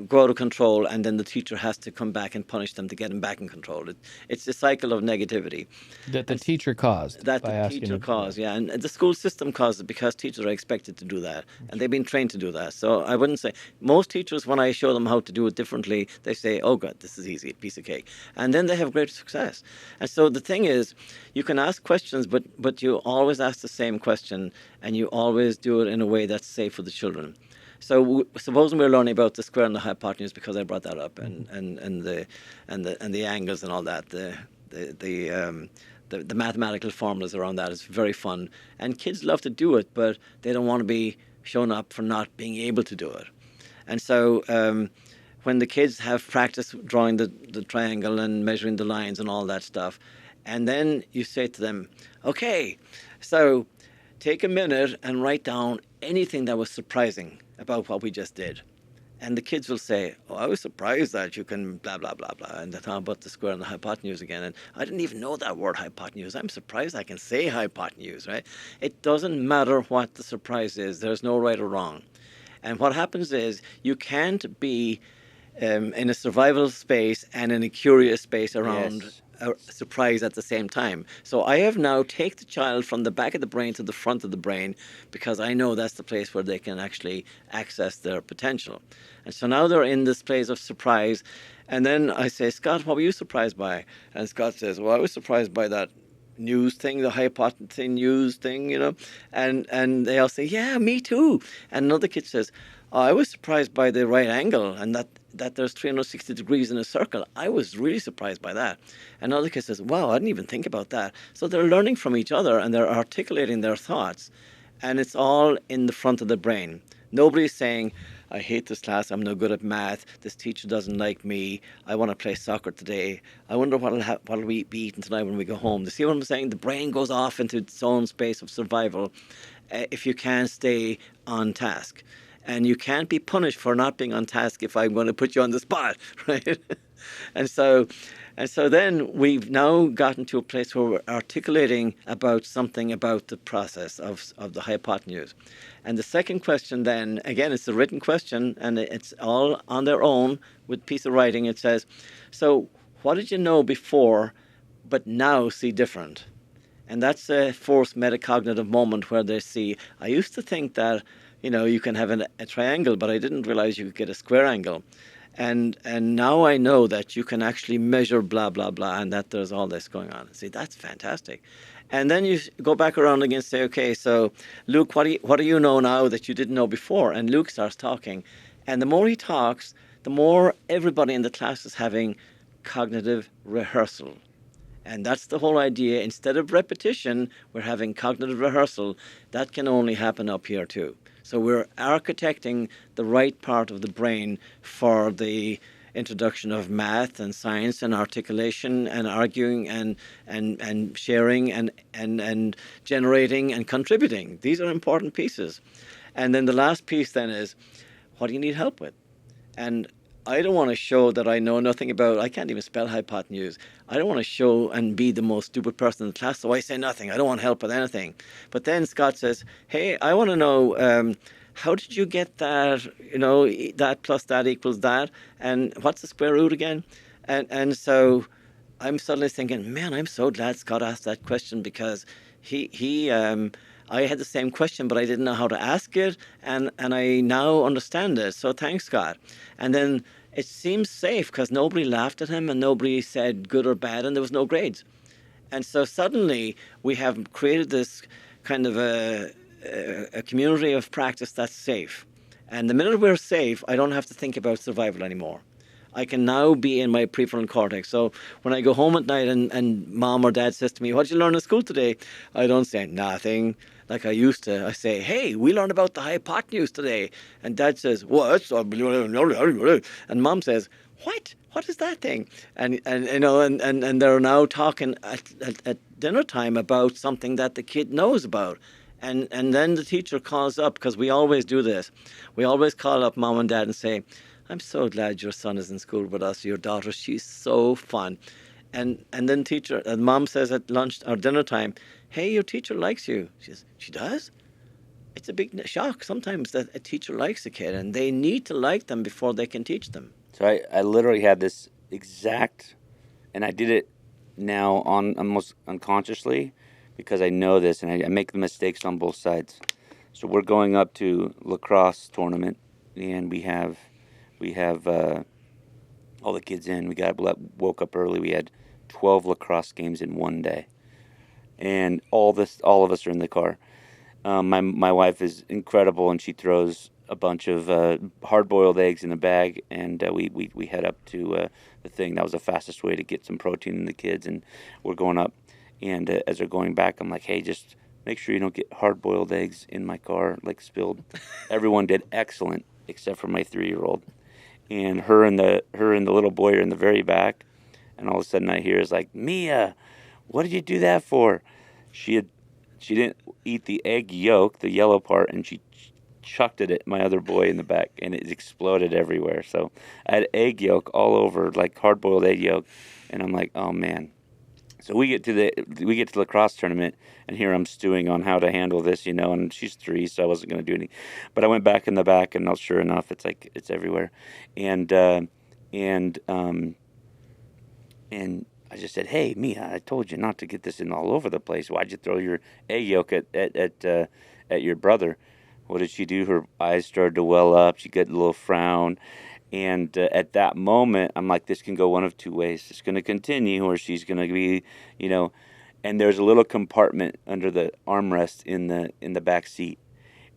go out of control, and then the teacher has to come back and punish them to get them back in control. It's a cycle of negativity That the teacher caused that by the asking teacher them. caused, yeah, and the school system caused it because teachers are expected to do that, and they've been trained to do that. So I wouldn't say most teachers, when I show them how to do it differently, they say, "Oh God, this is easy, piece of cake," and then they have great success. And so the thing is, you can ask questions, but you always ask the same question, and you always do it in a way that's safe for the children. So supposing we're learning about the square and the hypotenuse, because I brought that up, and the angles and all that, the mathematical formulas around that is very fun, and kids love to do it, but they don't want to be shown up for not being able to do it. And so when the kids have practice drawing the triangle and measuring the lines and all that stuff, and then you say to them, "Okay, so take a minute and write down anything that was surprising about what we just did." And the kids will say, "Oh, I was surprised that you can blah, blah, blah, blah." And they talk about the square and the hypotenuse again. And I didn't even know that word hypotenuse. I'm surprised I can say hypotenuse, right? It doesn't matter what the surprise is. There's no right or wrong. And what happens is you can't be in a survival space and in a curious space around Yes. a surprise at the same time. So I have now take the child from the back of the brain to the front of the brain, because I know that's the place where they can actually access their potential. And so now they're in this place of surprise. And then I say, "Scott, what were you surprised by?" And Scott says, "Well, I was surprised by that news thing, the hypotenuse thing, you know." And they all say, "Yeah, me too." And another kid says, "Oh, I was surprised by the right angle, and that there's 360 degrees in a circle. I was really surprised by that." And another kid says, "Wow, I didn't even think about that." So they're learning from each other, and they're articulating their thoughts, and it's all in the front of the brain. Nobody's saying, "I hate this class, I'm no good at math, this teacher doesn't like me, I want to play soccer today, I wonder what'll we be eating tonight when we go home." You see what I'm saying? The brain goes off into its own space of survival if you can't stay on task. And you can't be punished for not being on task if I'm going to put you on the spot, right? and so and so then we've now gotten to a place where we're articulating about something about the process of the hypotenuse. And the second question then, again, it's a written question, and it's all on their own with a piece of writing. It says, "So what did you know before but now see different?" And that's a forced metacognitive moment where they see, "I used to think that, you can have a triangle, but I didn't realize you could get a square angle. And now I know that you can actually measure blah, blah, blah, and that there's all this going on." See, that's fantastic. And then you go back around again and say, "Okay, so Luke, what do you know now that you didn't know before?" And Luke starts talking. And the more he talks, the more everybody in the class is having cognitive rehearsal. And that's the whole idea. Instead of repetition, we're having cognitive rehearsal. That can only happen up here too. So we're architecting the right part of the brain for the introduction of math and science and articulation and arguing and sharing and generating and contributing. These are important pieces. And then the last piece then is, what do you need help with? And I don't want to show that I know nothing about, I can't even spell hypotenuse. I don't want to show and be the most stupid person in the class, so I say nothing. I don't want help with anything. But then Scott says, "Hey, I want to know, how did you get that, that plus that equals that? And what's the square root again?" And so I'm suddenly thinking, man, I'm so glad Scott asked that question, because I had the same question, but I didn't know how to ask it, and I now understand it. So thanks, Scott. And then it seems safe because nobody laughed at him and nobody said good or bad, and there was no grades. And so suddenly we have created this kind of a community of practice that's safe. And the minute we're safe, I don't have to think about survival anymore. I can now be in my prefrontal cortex. So when I go home at night and mom or dad says to me, "What did you learn in school today?" I don't say nothing like I used to. I say, "Hey, we learned about the hypotenuse today." And dad says, "What?" And mom says, "What? What is that thing?" And they're now talking at dinner time about something that the kid knows about. And then the teacher calls up, because we always do this. We always call up mom and dad and say, I'm so glad your son is in school with us. Your daughter, she's so fun. And then teacher and mom says at lunch or dinner time, hey, your teacher likes you. She does? It's a big shock sometimes that a teacher likes a kid, and they need to like them before they can teach them. So I literally had this exact, and I did it now on almost unconsciously because I know this, and I make the mistakes on both sides. So we're going up to lacrosse tournament, and we have all the kids in. Woke up early. We had 12 lacrosse games in one day, and all of us are in the car. My wife is incredible, and she throws a bunch of hard-boiled eggs in a bag, and we head up to the thing. That was the fastest way to get some protein in the kids, and we're going up. And as they're going back, I'm like, hey, just make sure you don't get hard-boiled eggs in my car, like spilled. Everyone did excellent except for my 3-year-old, and her and the little boy are in the very back, and all of a sudden I hear is like, Mia, what did you do that for? She had she didn't eat the egg yolk, the yellow part, and she chucked it at my other boy in the back, and it exploded everywhere. So I had egg yolk all over, like hard-boiled egg yolk, and I'm like, oh man. So we get to the lacrosse tournament, and here I'm stewing on how to handle this, and she's 3, so I wasn't going to do anything. But I went back in the back, and sure enough, it's like it's everywhere, and and and I just said, "Hey, Mia, I told you not to get this in all over the place. Why'd you throw your egg yolk at your brother?" What did she do? Her eyes started to well up. She got a little frown, and at that moment, I'm like, "This can go one of two ways. It's going to continue, or she's going to be, you know." And there's a little compartment under the armrest in the back seat,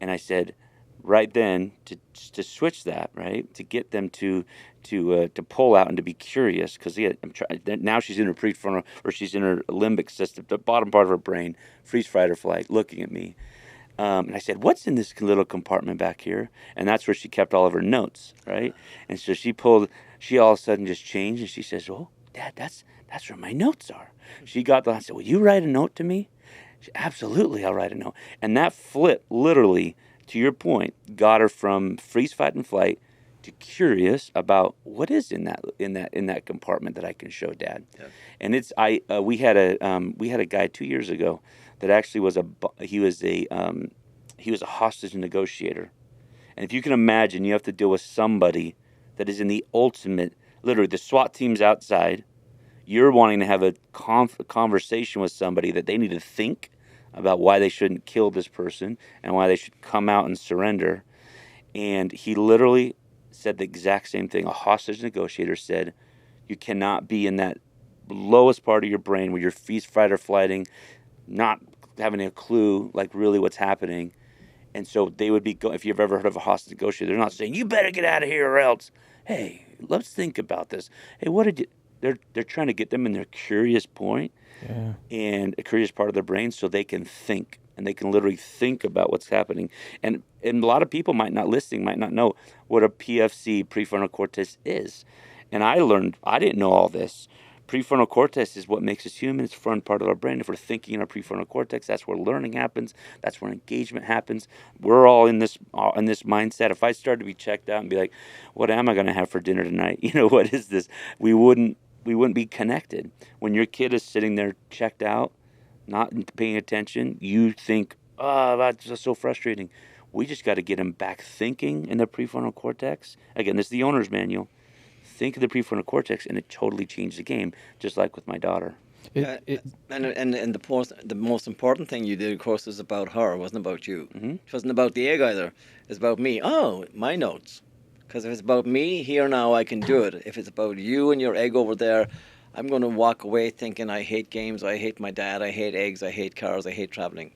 and I said, right then to switch that, right, to get them to pull out and to be curious, because now she's in her prefrontal, or she's in her limbic system, the bottom part of her brain, freeze, fight, or flight, looking at me. And I said, "What's in this little compartment back here?" And that's where she kept all of her notes, right? And so she all of a sudden just changed, and she says, "Oh, Dad, that's where my notes are." She got I said, "Will you write a note to me?" Absolutely, I'll write a note. And that flip, literally, to your point, got her from freeze, fight, and flight to curious about what is in that compartment that I can show Dad. Yeah. And we had a guy 2 years ago that actually he was a hostage negotiator. And if you can imagine, you have to deal with somebody that is in the ultimate, literally, the SWAT team's outside. You're wanting to have a conversation with somebody that they need to think about why they shouldn't kill this person and why they should come out and surrender. And he literally said the exact same thing. A hostage negotiator said, you cannot be in that lowest part of your brain where you're feast, fight, or flighting, not having a clue, like really what's happening. And so they would be, if you've ever heard of a hostage negotiator, they're not saying, you better get out of here or else. Hey, let's think about this. Hey, what did you... They're trying to get them in their curious point, yeah, and a curious part of their brain, so they can think, and they can literally think about what's happening. And a lot of people might not know what a PFC, prefrontal cortex, is. And I didn't know all this. Prefrontal cortex is what makes us human. It's the front part of our brain. If we're thinking in our prefrontal cortex, that's where learning happens. That's where engagement happens. We're all in this mindset. If I started to be checked out and be like, "What am I going to have for dinner tonight?" What is this? We wouldn't be connected. When your kid is sitting there checked out, not paying attention, you think, "Oh, that's just so frustrating." We just got to get them back thinking in the prefrontal cortex. Again, this is the owner's manual. Think of the prefrontal cortex, and it totally changed the game, just like with my daughter. And the most important thing you did, of course, was about her. It wasn't about you. Mm-hmm. It wasn't about the egg either. It's about me. Oh, my notes. Because if it's about me here now, I can do it. If it's about you and your egg over there, I'm going to walk away thinking I hate games, I hate my dad, I hate eggs, I hate cars, I hate traveling.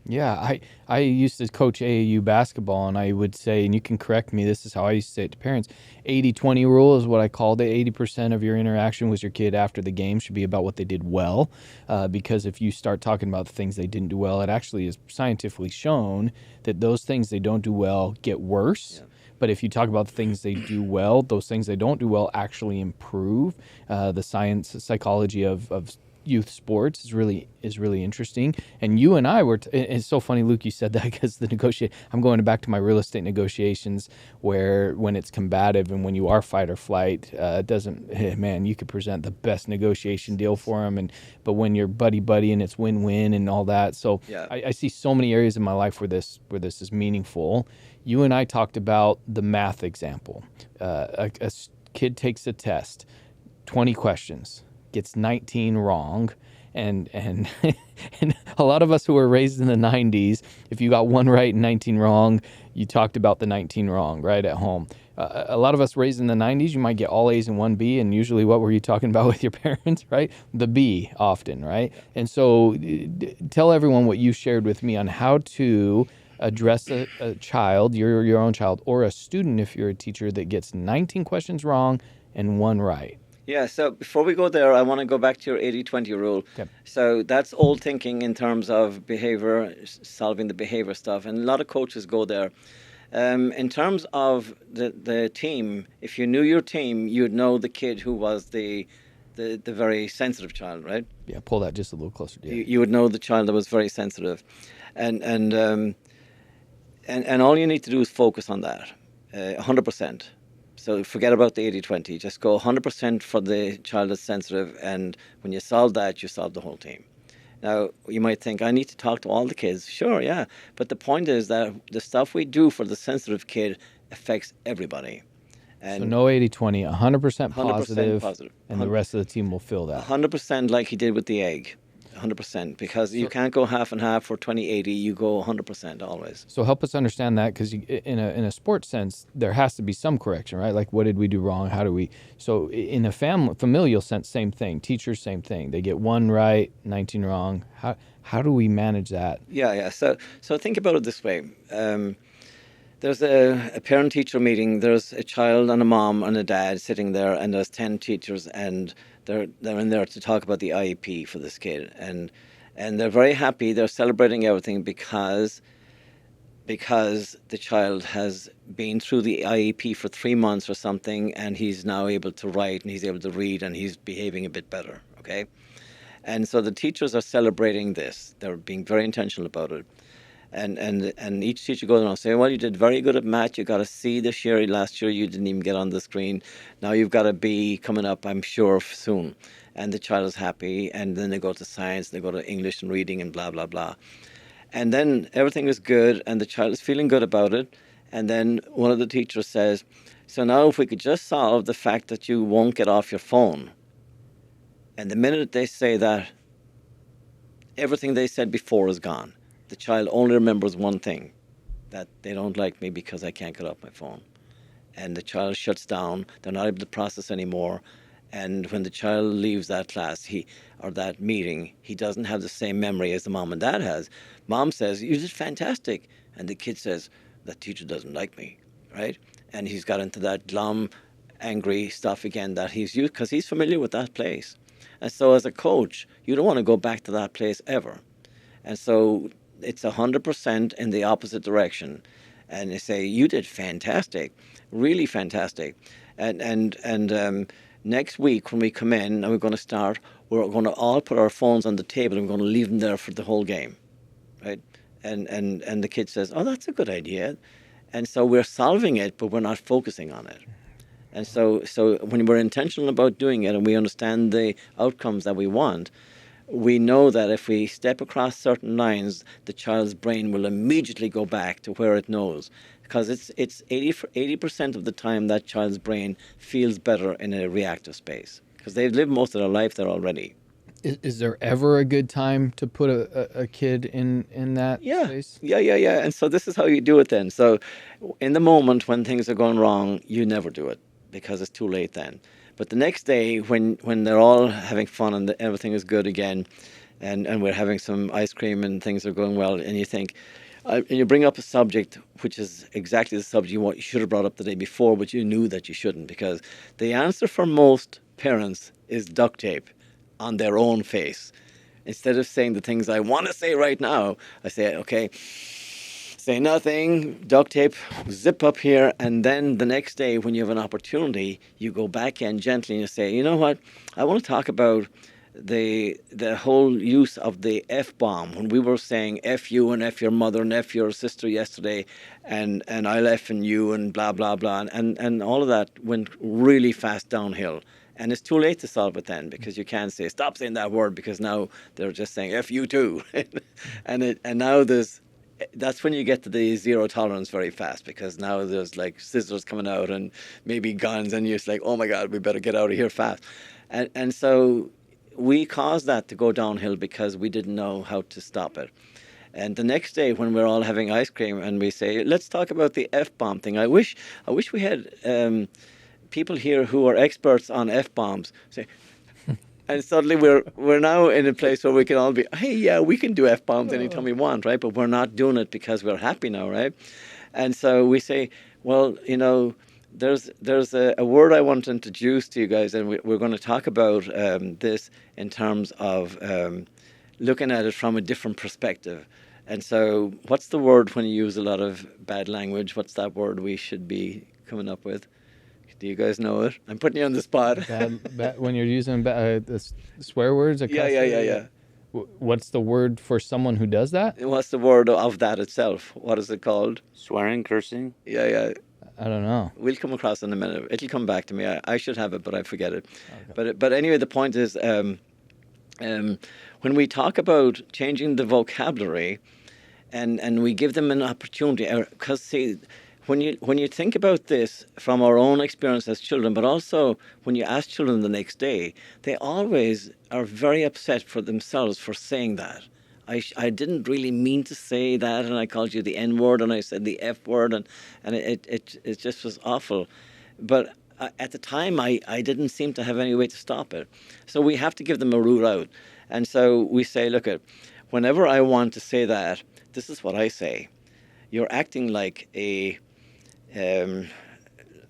Yeah, I used to coach AAU basketball, and I would say, and you can correct me, this is how I used to say it to parents, 80-20 rule is what I called it. 80% of your interaction with your kid after the game should be about what they did well, because if you start talking about the things they didn't do well, it actually is scientifically shown that those things they don't do well get worse. Yeah. But if you talk about the things they do well, those things they don't do well actually improve. The psychology of youth sports is really interesting. And you and I were. It's so funny, Luke. You said that because I'm going back to my real estate negotiations, where when it's combative and when you are fight or flight, it doesn't. Man, you could present the best negotiation deal for them, but when you're buddy and it's win-win and all that. So Yeah. I see so many areas in my life where this is meaningful. You and I talked about the math example. A kid takes a test, 20 questions, gets 19 wrong. And and a lot of us who were raised in the 90s, if you got one right and 19 wrong, you talked about the 19 wrong right at home. A lot of us raised in the 90s, you might get all A's and one B, and usually what were you talking about with your parents, right? The B often, right? Yeah. And so tell everyone what you shared with me on how to address a child, your own child, or a student if you're a teacher that gets 19 questions wrong and one right. Yeah, so before we go there, I want to go back to your 80-20 rule. Okay. So that's old thinking in terms of behavior, solving the behavior stuff, and a lot of coaches go there. In terms of the team, if you knew your team, you'd know the kid who was the very sensitive child, right? Yeah, pull that just a little closer. Yeah. You would know the child that was very sensitive, and all you need to do is focus on that, 100%. So forget about the 80-20. Just go 100% for the child that's sensitive, and when you solve that, you solve the whole team. Now, you might think, I need to talk to all the kids. Sure, yeah. But the point is that the stuff we do for the sensitive kid affects everybody. And so no 80-20, 100% positive, 100%, and the rest of the team will fill that. 100% like he did with the egg. 100%, because you can't go half and half for 20-80. You go 100% always. So help us understand that, because in a sports sense, there has to be some correction, right? Like, what did we do wrong? How do we? So in a familial sense, same thing. Teachers, same thing. They get one right, 19 wrong. How do we manage that? Yeah. So think about it this way. There's a parent-teacher meeting. There's a child and a mom and a dad sitting there, and there's 10 teachers, and they're in there to talk about the IEP for this kid, and they're very happy. They're celebrating everything because the child has been through the IEP for 3 months or something, and he's now able to write and he's able to read and he's behaving a bit better. Okay, and so the teachers are celebrating this. They're being very intentional about it. And each teacher goes around and saying, well, you did very good at math. You got a C this year. Last year, you didn't even get on the screen. Now you've got a B coming up, I'm sure, soon. And the child is happy. And then they go to science, they go to English and reading and blah, blah, blah. And then everything is good, and the child is feeling good about it. And then one of the teachers says, so now if we could just solve the fact that you won't get off your phone. And the minute they say that, everything they said before is gone. The child only remembers one thing, that they don't like me because I can't get off my phone. And the child shuts down. They're not able to process anymore. And when the child leaves that class or that meeting, he doesn't have the same memory as the mom and dad has. Mom says, you did fantastic. And the kid says, that teacher doesn't like me, right? And he's got into that glum, angry stuff again that he's used because he's familiar with that place. And so as a coach, you don't want to go back to that place ever. And so it's 100% in the opposite direction. And they say, you did fantastic, really fantastic. And next week when we come in and we're going to start, we're going to all put our phones on the table and we're going to leave them there for the whole game, right? And the kid says, oh, that's a good idea. And so we're solving it, but we're not focusing on it. And so when we're intentional about doing it and we understand the outcomes that we want, we know that if we step across certain lines, the child's brain will immediately go back to where it knows. Because it's 80% of the time that child's brain feels better in a reactive space. Because they've lived most of their life there already. Is there ever a good time to put a kid in that space? Yeah. And so this is how you do it then. So in the moment when things are going wrong, you never do it because it's too late then. But the next day, when they're all having fun and everything is good again, and we're having some ice cream and things are going well, and you think, and you bring up a subject which is exactly the subject you should have brought up the day before, but you knew that you shouldn't, because the answer for most parents is duct tape on their own face. Instead of saying the things I want to say right now, I say, okay, say nothing, duct tape, zip up here, and then the next day when you have an opportunity, you go back in gently and you say, you know what, I want to talk about the whole use of the F bomb, when we were saying F you and F your mother and F your sister yesterday, and I'll F and you and blah blah blah, and all of that went really fast downhill. And it's too late to solve it then, because you can't say stop saying that word, because now they're just saying F you too. And now that's when you get to the zero tolerance very fast, because now there's like scissors coming out and maybe guns, and you're just like, oh my God, we better get out of here fast. And so we caused that to go downhill because we didn't know how to stop it. And the next day, when we're all having ice cream and we say, let's talk about the F-bomb thing. I wish we had people here who are experts on F-bombs. Say, and suddenly we're now in a place where we can all be, hey, yeah, we can do F-bombs anytime we want, right? But we're not doing it because we're happy now, right? And so we say, well, there's a word I want to introduce to you guys, and we're going to talk about this in terms of looking at it from a different perspective. And so what's the word when you use a lot of bad language? What's that word we should be coming up with? Do you guys know it? I'm putting you on the spot. When you're using swear words? Yeah. What's the word for someone who does that? What's the word of that itself? What is it called? Swearing, cursing? Yeah. I don't know. We'll come across in a minute. It'll come back to me. I should have it, but I forget it. Okay. But anyway, the point is, when we talk about changing the vocabulary, and we give them an opportunity, because see, when you think about this from our own experience as children, but also when you ask children the next day, they always are very upset for themselves for saying that. I didn't really mean to say that, and I called you the N word, and I said the F word, and it just was awful. But at the time, I didn't seem to have any way to stop it. So we have to give them a route out. And so we say, look, whenever I want to say that, this is what I say. You're acting like a,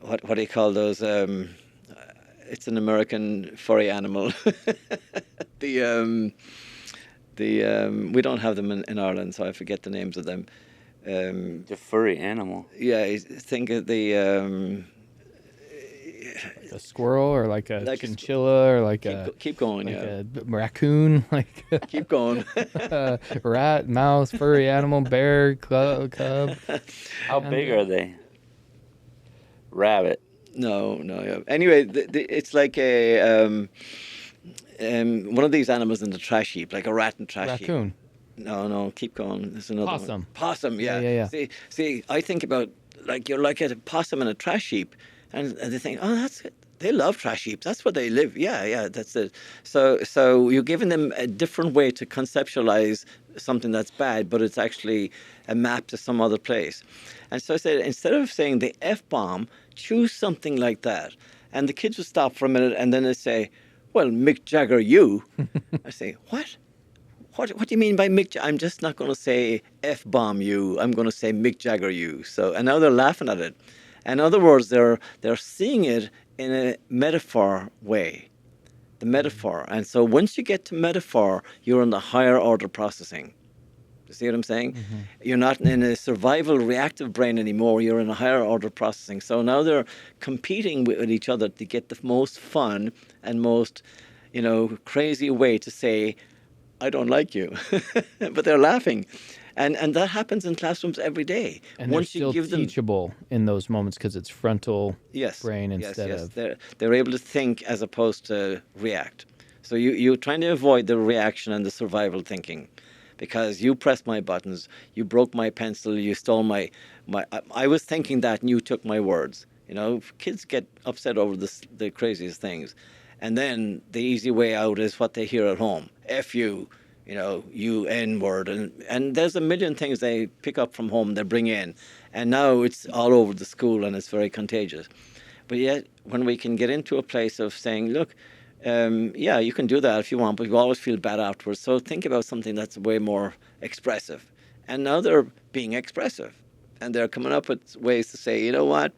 what do you call those? It's an American furry animal. We don't have them in Ireland, so I forget the names of them. The furry animal. Yeah, think of the... a squirrel, or like a chinchilla, or like keep going, like yeah. a raccoon, like keep going. Rat, mouse, furry animal, bear, cub. How big are they? Rabbit. No. Yeah. Anyway, it's like a one of these animals in the trash heap, like a rat in trash heap. Raccoon. No, keep going. There's another possum. One. Possum, yeah. Yeah. See, I think about, like, you're like a possum in a trash heap, and they think, oh, that's it. They love trash heaps. That's where they live. Yeah, that's it. So you're giving them a different way to conceptualize something that's bad, but it's actually a map to some other place. And so I said, instead of saying the F-bomb, choose something like that. And the kids would stop for a minute, and then they say, well, Mick Jagger, you. I say, what? What do you mean by Mick Jagger? I'm just not going to say F-bomb you. I'm going to say Mick Jagger you. And now they're laughing at it. In other words, they're seeing it in a metaphor way, the metaphor. And so once you get to metaphor, you're in the higher order processing. You see what I'm saying? Mm-hmm. You're not in a survival reactive brain anymore. You're in a higher order processing. So now they're competing with each other to get the most fun and most, crazy way to say, I don't like you. But they're laughing. And that happens in classrooms every day. And once they're still teachable in those moments because it's frontal brain instead of... They're able to think as opposed to react. So you're trying to avoid the reaction and the survival thinking, because you pressed my buttons, you broke my pencil, you stole my I was thinking that, and you took my words. Kids get upset over the craziest things. And then the easy way out is what they hear at home. F you. You N-word, and there's a million things they pick up from home, they bring in, and now it's all over the school, and it's very contagious. But yet, when we can get into a place of saying, look, you can do that if you want, but you always feel bad afterwards, so think about something that's way more expressive. And now they're being expressive, and they're coming up with ways to say, you know what,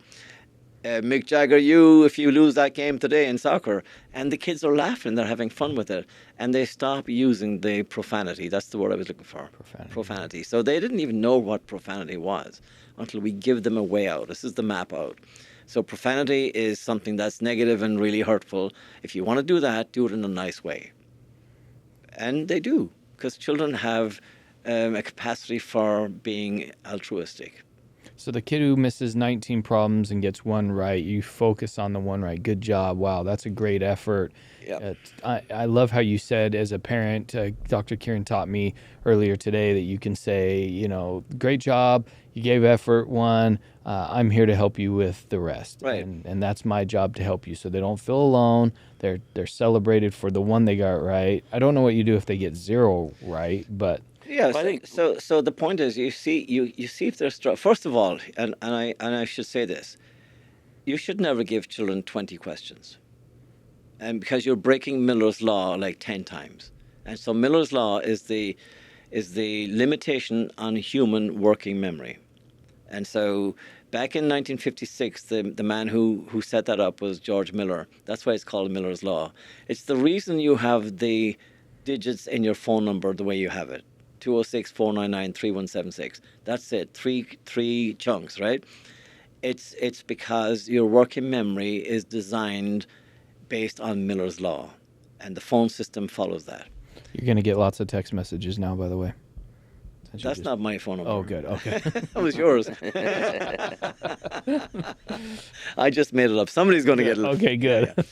Mick Jagger, if you lose that game today in soccer. And the kids are laughing, they're having fun with it. And they stop using the profanity. That's the word I was looking for. Profanity. So they didn't even know what profanity was until we give them a way out. This is the map out. So profanity is something that's negative and really hurtful. If you want to do that, do it in a nice way. And they do, because children have a capacity for being altruistic. So the kid who misses 19 problems and gets one right, you focus on the one right. Good job. Wow, that's a great effort. Yep. I love how you said, as a parent, Dr. Kieran taught me earlier today that you can say, great job, you gave effort, one, I'm here to help you with the rest. Right. And that's my job, to help you, so they don't feel alone. They're celebrated for the one they got right. I don't know what you do if they get zero right, but... Yeah, I think so the point is, you see if they're first of all, and I should say this, you should never give children 20 questions, and because you're breaking Miller's law like 10 times. And so Miller's law is the limitation on human working memory. And so back in 1956, the man who set that up was George Miller. That's why it's called Miller's law. It's the reason you have the digits in your phone number the way you have it. 206-499-3176. That's it. Three chunks, right? It's because your working memory is designed based on Miller's law, and the phone system follows that. You're going to get lots of text messages now, by the way. That's not my phone number. Oh, good. Okay. That was yours. I just made it up. Somebody's going to get it. Okay, good. Yeah.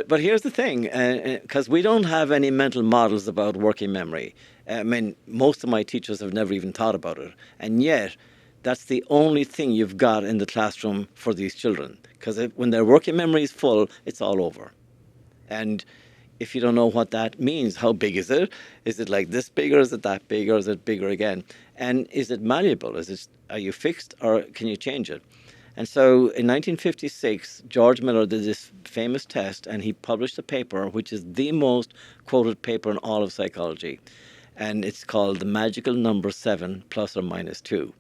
But here's the thing, because we don't have any mental models about working memory. I mean, most of my teachers have never even thought about it. And yet, that's the only thing you've got in the classroom for these children. Because when their working memory is full, it's all over. And if you don't know what that means, how big is it? Is it like this big, or is it that big, or is it bigger again? And is it malleable? Are you fixed, or can you change it? And so in 1956, George Miller did this famous test, and he published a paper which is the most quoted paper in all of psychology. And it's called The Magical Number 7 plus or minus 2.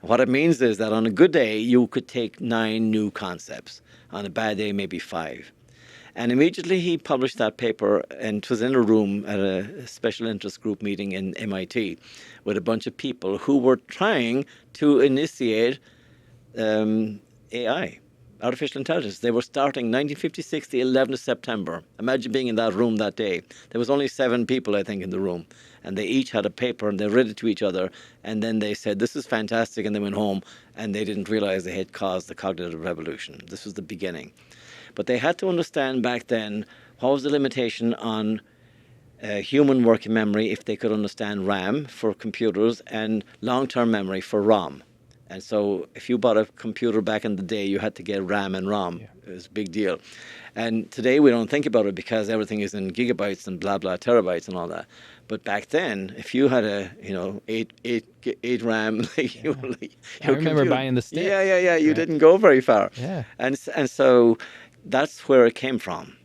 And what it means is that on a good day, you could take 9 new concepts. On a bad day, maybe 5. And immediately he published that paper, and it was in a room at a special interest group meeting in MIT with a bunch of people who were trying to initiate AI, artificial intelligence. They were starting 1956, the 11th of September. Imagine being in that room that day. There was only 7 people, I think, in the room. And they each had a paper, and they read it to each other. And then they said, this is fantastic. And they went home, and they didn't realize they had caused the cognitive revolution. This was the beginning. But they had to understand back then what was the limitation on human working memory if they could understand RAM for computers and long-term memory for ROM. And so if you bought a computer back in the day, you had to get RAM and ROM. Yeah. It was a big deal. And today we don't think about it because everything is in gigabytes and blah, blah, terabytes and all that. But back then, if you had a, 8 RAM, like, yeah. I remember computer, buying the stick. Yeah. You didn't go very far. Yeah. And so that's where it came from,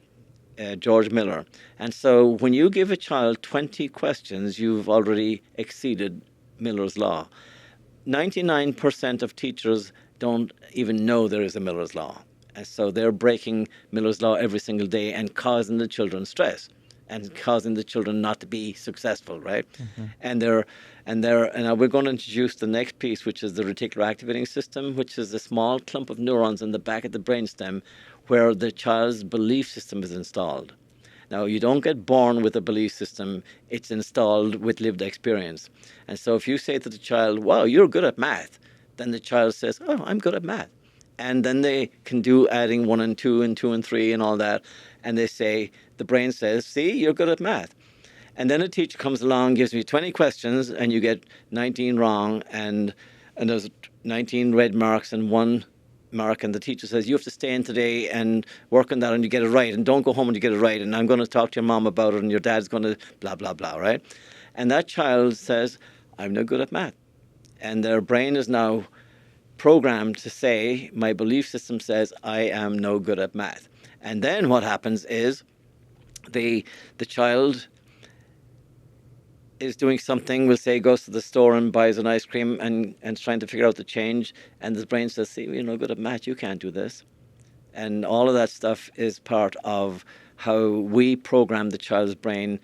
George Miller. And so when you give a child 20 questions, you've already exceeded Miller's law. 99% of teachers don't even know there is a Miller's law. And so they're breaking Miller's law every single day and causing the children stress and causing the children not to be successful, right? Mm-hmm. And we're going to introduce the next piece, which is the reticular activating system, which is a small clump of neurons in the back of the brainstem where the child's belief system is installed. Now, you don't get born with a belief system. It's installed with lived experience. And so if you say to the child, wow, you're good at math, then the child says, oh, I'm good at math. And then they can do adding 1 and 2 and 2 and 3 and all that. And they say, the brain says, see, you're good at math. And then a teacher comes along, gives me 20 questions, and you get 19 wrong, and there's 19 red marks and 1 mark, and the teacher says, you have to stay in today and work on that, and you get it right, and don't go home and you get it right, and I'm going to talk to your mom about it, and your dad's going to blah, blah, blah, right? And that child says, I'm no good at math. And their brain is now programmed to say, my belief system says I am no good at math. And then what happens is the child is doing something, we'll say goes to the store and buys an ice cream and trying to figure out the change, and the brain says, see, you're no good at math, you can't do this. And all of that stuff is part of how we program the child's brain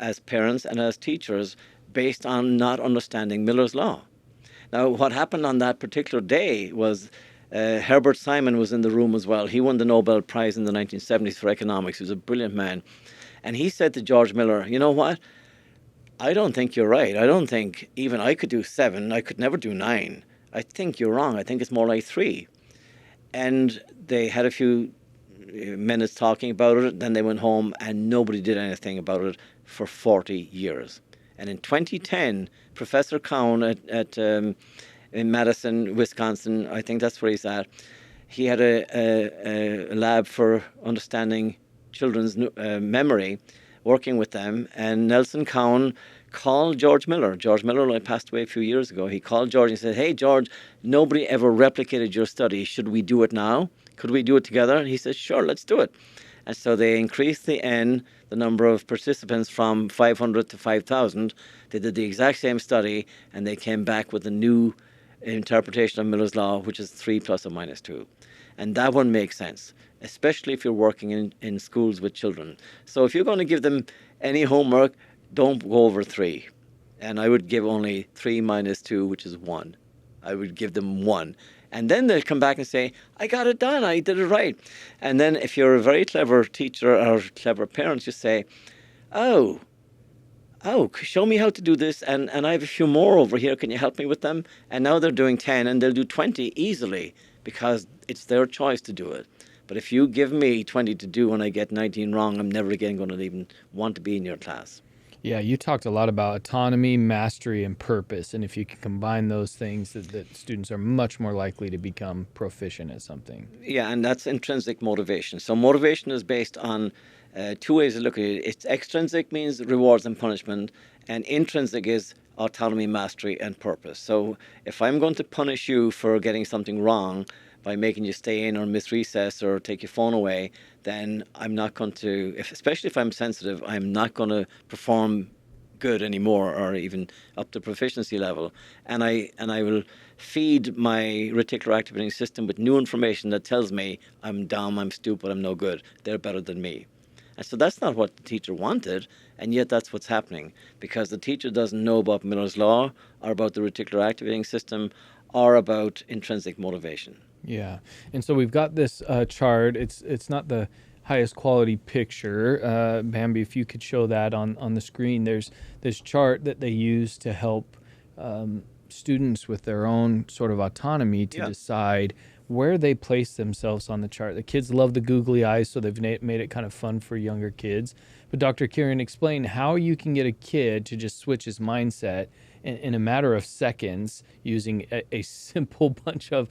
as parents and as teachers based on not understanding Miller's law. Now, what happened on that particular day was Herbert Simon was in the room as well. He won the Nobel Prize in the 1970s for economics. He was a brilliant man. And he said to George Miller, you know what? I don't think you're right. I don't think even I could do 7. I could never do 9. I think you're wrong. I think it's more like 3. And they had a few minutes talking about it. Then they went home and nobody did anything about it for 40 years. And in 2010, Professor Cowan in Madison, Wisconsin, I think that's where he's at, he had a lab for understanding children's memory, working with them. And Nelson Cowan called George Miller. George Miller passed away a few years ago. He called George and said, "Hey, George, nobody ever replicated your study. Should we do it now? Could we do it together?" And he said, "Sure, let's do it." And so they increased the number of participants from 500 to 5,000. They did the exact same study, and they came back with a new interpretation of Miller's Law, which is 3 plus or minus 2. And that one makes sense, especially if you're working in schools with children. So if you're going to give them any homework, don't go over 3. And I would give only 3 minus 2, which is 1. I would give them 1. And then they'll come back and say, "I got it done, I did it right." And then if you're a very clever teacher or clever parent, you say, "Oh, show me how to do this, and I have a few more over here. Can you help me with them?" And now they're doing 10, and they'll do 20 easily because it's their choice to do it. But if you give me 20 to do and I get 19 wrong, I'm never again going to even want to be in your class. Yeah, you talked a lot about autonomy, mastery, and purpose. And if you can combine those things, that students are much more likely to become proficient at something. Yeah, and that's intrinsic motivation. So motivation is based on 2 ways of looking at it. It's extrinsic, means rewards and punishment, and intrinsic is autonomy, mastery, and purpose. So if I'm going to punish you for getting something wrong by making you stay in or miss recess or take your phone away, then I'm not going to, especially if I'm sensitive, I'm not going to perform good anymore or even up to proficiency level. And I will feed my reticular activating system with new information that tells me I'm dumb, I'm stupid, I'm no good, they're better than me. And so that's not what the teacher wanted, and yet that's what's happening because the teacher doesn't know about Miller's Law or about the reticular activating system or about intrinsic motivation. Yeah, and so we've got this chart. It's not the highest quality picture. Bambi, if you could show that on the screen. There's this chart that they use to help students with their own sort of autonomy to decide where they place themselves on the chart. The kids love the googly eyes, so they've made it kind of fun for younger kids. But Dr. Kieran, explain how you can get a kid to just switch his mindset in a matter of seconds using a simple bunch of,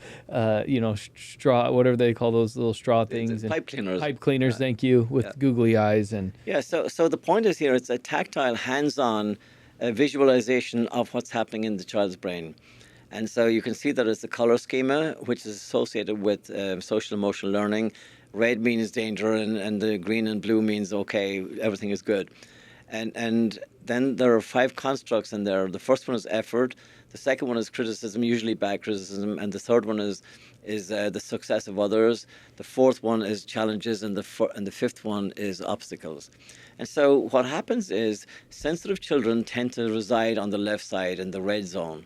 straw, whatever they call those little straw things. And pipe cleaners. Pipe cleaners, thank you, with googly eyes. So the point is here, it's a tactile, hands-on visualization of what's happening in the child's brain. And so you can see that it's the color schema, which is associated with social emotional learning. Red means danger, and the green and blue means, okay, everything is good. And then there are 5 constructs in there. The first one is effort. The second one is criticism, usually bad criticism. And the third one is the success of others. The fourth one is challenges, and the fifth one is obstacles. And so what happens is sensitive children tend to reside on the left side in the red zone.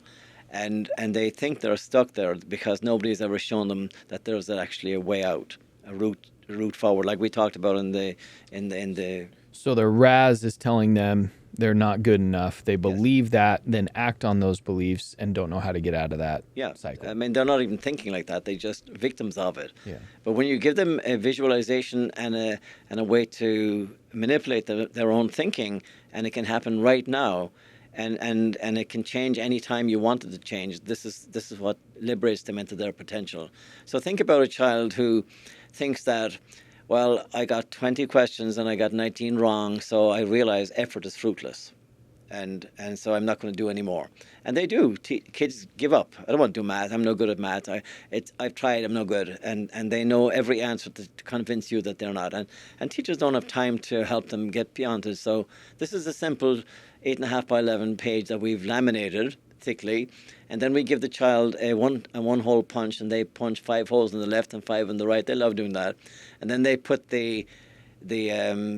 And they think they're stuck there because nobody has ever shown them that there's actually a way out, a route forward, like we talked about in the. So the RAS is telling them they're not good enough. They believe that, then act on those beliefs and don't know how to get out of that cycle. I mean, they're not even thinking like that. They're just victims of it. Yeah. But when you give them a visualization and a way to manipulate their own thinking, and it can happen right now, and it can change any time you want it to change. This is what liberates them into their potential. So think about a child who thinks that, well, I got 20 questions and I got 19 wrong, so I realize effort is fruitless. And so I'm not going to do any more. And they do. Kids give up. I don't want to do math. I'm no good at math. I've tried. I'm no good. And they know every answer to convince you that they're not. And teachers don't have time to help them get beyond it. So this is a simple 8.5 by 11 page that we've laminated thickly. And then we give the child a one hole punch, and they punch 5 holes in the left and 5 in the right. They love doing that. And then they put the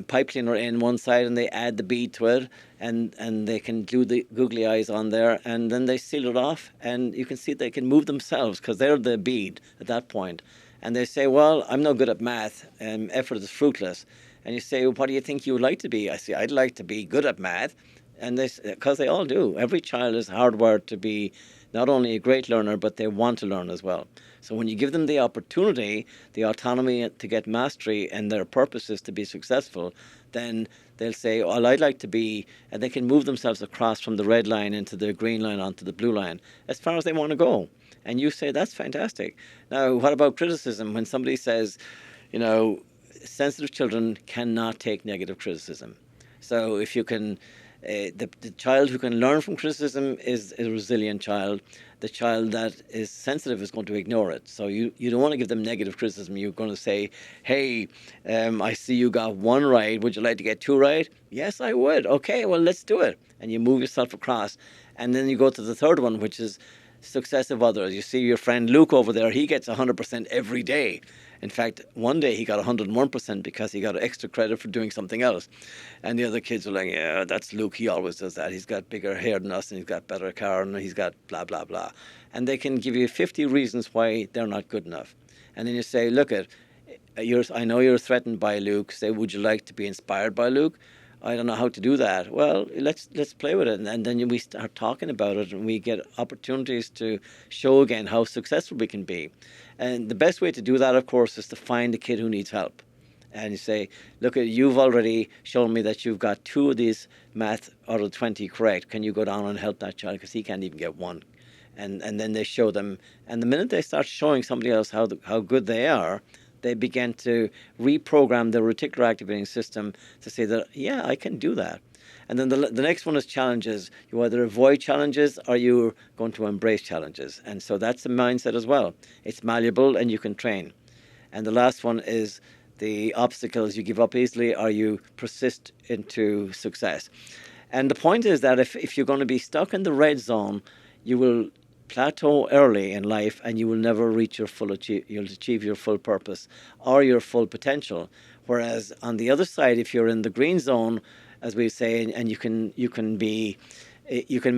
pipe cleaner in one side, and they add the bead to it, and they can glue the googly eyes on there, and then they seal it off, and you can see they can move themselves because they're the bead at that point. And they say, well, I'm no good at math, and effort is fruitless. And you say, well, what do you think you would like to be? I say, I'd like to be good at math. And because they all do. Every child is hardwired to be not only a great learner, but they want to learn as well. So when you give them the opportunity, the autonomy to get mastery, and their purpose is to be successful, then they'll say, well, I'd like to be, and they can move themselves across from the red line into the green line onto the blue line as far as they want to go. And you say, that's fantastic. Now, what about criticism? When somebody says, sensitive children cannot take negative criticism. So if you can, the child who can learn from criticism is a resilient child. The child that is sensitive is going to ignore it. So you don't want to give them negative criticism. You're going to say, hey, I see you got one right. Would you like to get two right? Yes, I would. Okay, well, let's do it. And you move yourself across. And then you go to the third one, which is success of others. You see your friend Luke over there, he gets 100% every day. In fact, one day he got 101% because he got extra credit for doing something else. And the other kids are like, yeah, that's Luke. He always does that. He's got bigger hair than us, and he's got better car, and he's got blah, blah, blah. And they can give you 50 reasons why they're not good enough. And then you say, look, I know you're threatened by Luke. Say, would you like to be inspired by Luke? I don't know how to do that. Well, let's play with it, and then we start talking about it, and we get opportunities to show again how successful we can be. And the best way to do that, of course, is to find the kid who needs help. And you say, look, you've already shown me that you've got 2 of these math out of 20 correct. Can you go down and help that child, because he can't even get 1? And then they show them, and the minute they start showing somebody else how good they are, they begin to reprogram the reticular activating system to say that, yeah, I can do that. And then the next one is challenges. You either avoid challenges or you're going to embrace challenges. And so that's the mindset as well. It's malleable and you can train. And the last one is the obstacles. You give up easily or you persist into success. And the point is that if you're going to be stuck in the red zone, you will plateau early in life and you will never reach you'll achieve your full purpose or your full potential. Whereas on the other side, if you're in the green zone, as we say, and you can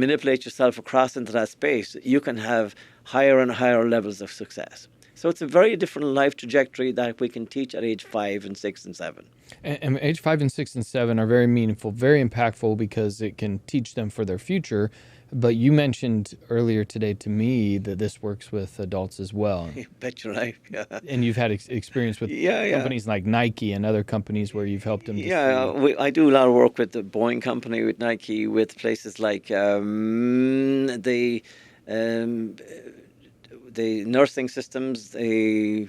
manipulate yourself across into that space, you can have higher and higher levels of success. So it's a very different life trajectory that we can teach at age 5 and 6 and 7. And age 5 and 6 and 7 are very meaningful, very impactful, because it can teach them for their future. But you mentioned earlier today to me that this works with adults as well. You bet your life, yeah. And you've had experience with companies like Nike and other companies where you've helped them. I do a lot of work with the Boeing company, with Nike, with places like the nursing systems, the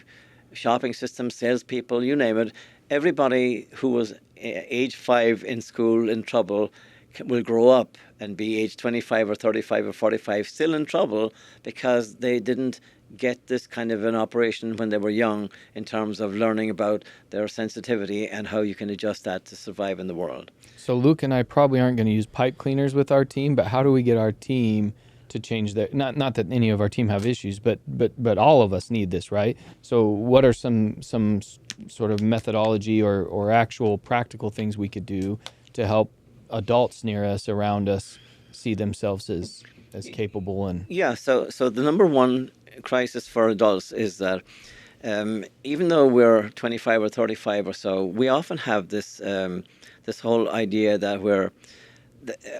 shopping systems, salespeople, you name it. Everybody who was age 5 in school in trouble will grow up and be age 25 or 35 or 45 still in trouble because they didn't get this kind of an operation when they were young in terms of learning about their sensitivity and how you can adjust that to survive in the world. So Luke and I probably aren't going to use pipe cleaners with our team, but how do we get our team to change their, not that any of our team have issues, but all of us need this, right? So what are some sort of methodology or actual practical things we could do to help adults near us, around us, see themselves as capable? And so the number one crisis for adults is that even though we're 25 or 35 or so, we often have this this whole idea that we're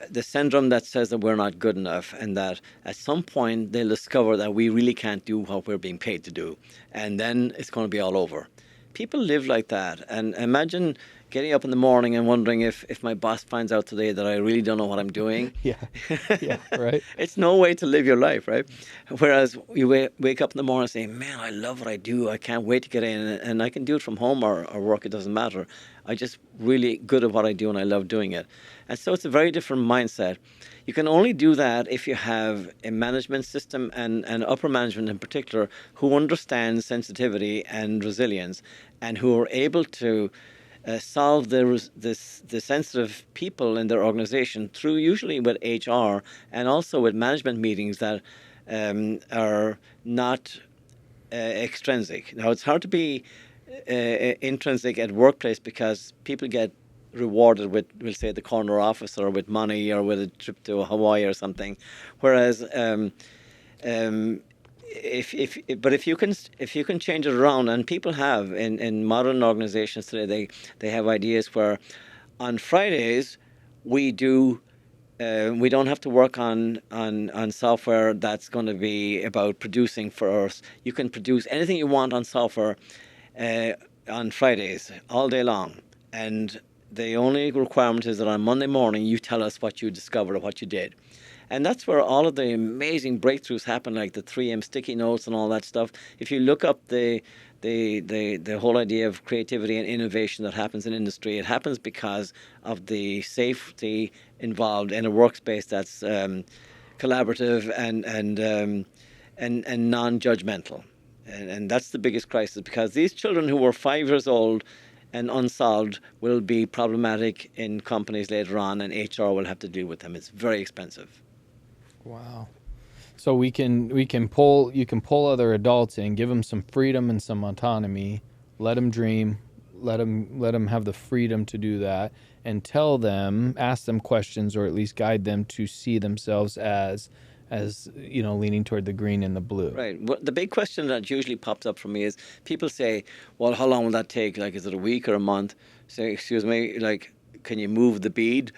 the syndrome that says that we're not good enough, and that at some point they'll discover that we really can't do what we're being paid to do, and then it's going to be all over. People live like that, and imagine getting up in the morning and wondering if my boss finds out today that I really don't know what I'm doing. Yeah, right. It's no way to live your life, right? Whereas you wake up in the morning and say, man, I love what I do. I can't wait to get in, and I can do it from home or work. It doesn't matter. I just really good at what I do, and I love doing it. And so it's a very different mindset. You can only do that if you have a management system and upper management in particular who understands sensitivity and resilience and who are able to solve the sensitive people in their organization through usually with HR and also with management meetings that are not extrinsic. Now, it's hard to be intrinsic at workplace because people get rewarded with, we'll say, the corner office or with money or with a trip to Hawaii or something, whereas if you can change it around, and people have in modern organizations today, they have ideas where on Fridays we do We don't have to work on software that's going to be about producing for us. You can produce anything you want on software uh, on Fridays all day long. And the only requirement is that on Monday morning you tell us what you discovered or what you did. And that's where all of the amazing breakthroughs happen, like the 3M sticky notes and all that stuff. If you look up the whole idea of creativity and innovation that happens in industry, it happens because of the safety involved in a workspace that's collaborative and non-judgmental. And that's the biggest crisis, because these children who were 5 years old and unsolved will be problematic in companies later on, and HR will have to deal with them. It's very expensive. Wow. So we can pull you can pull other adults in, give them some freedom and some autonomy, let them dream, let them have the freedom to do that, and ask them questions, or at least guide them to see themselves as leaning toward the green and the blue. Right. Well, the big question that usually pops up for me is people say, well, how long will that take? Like, is it a week or a month? Say, excuse me, like, can you move the bead?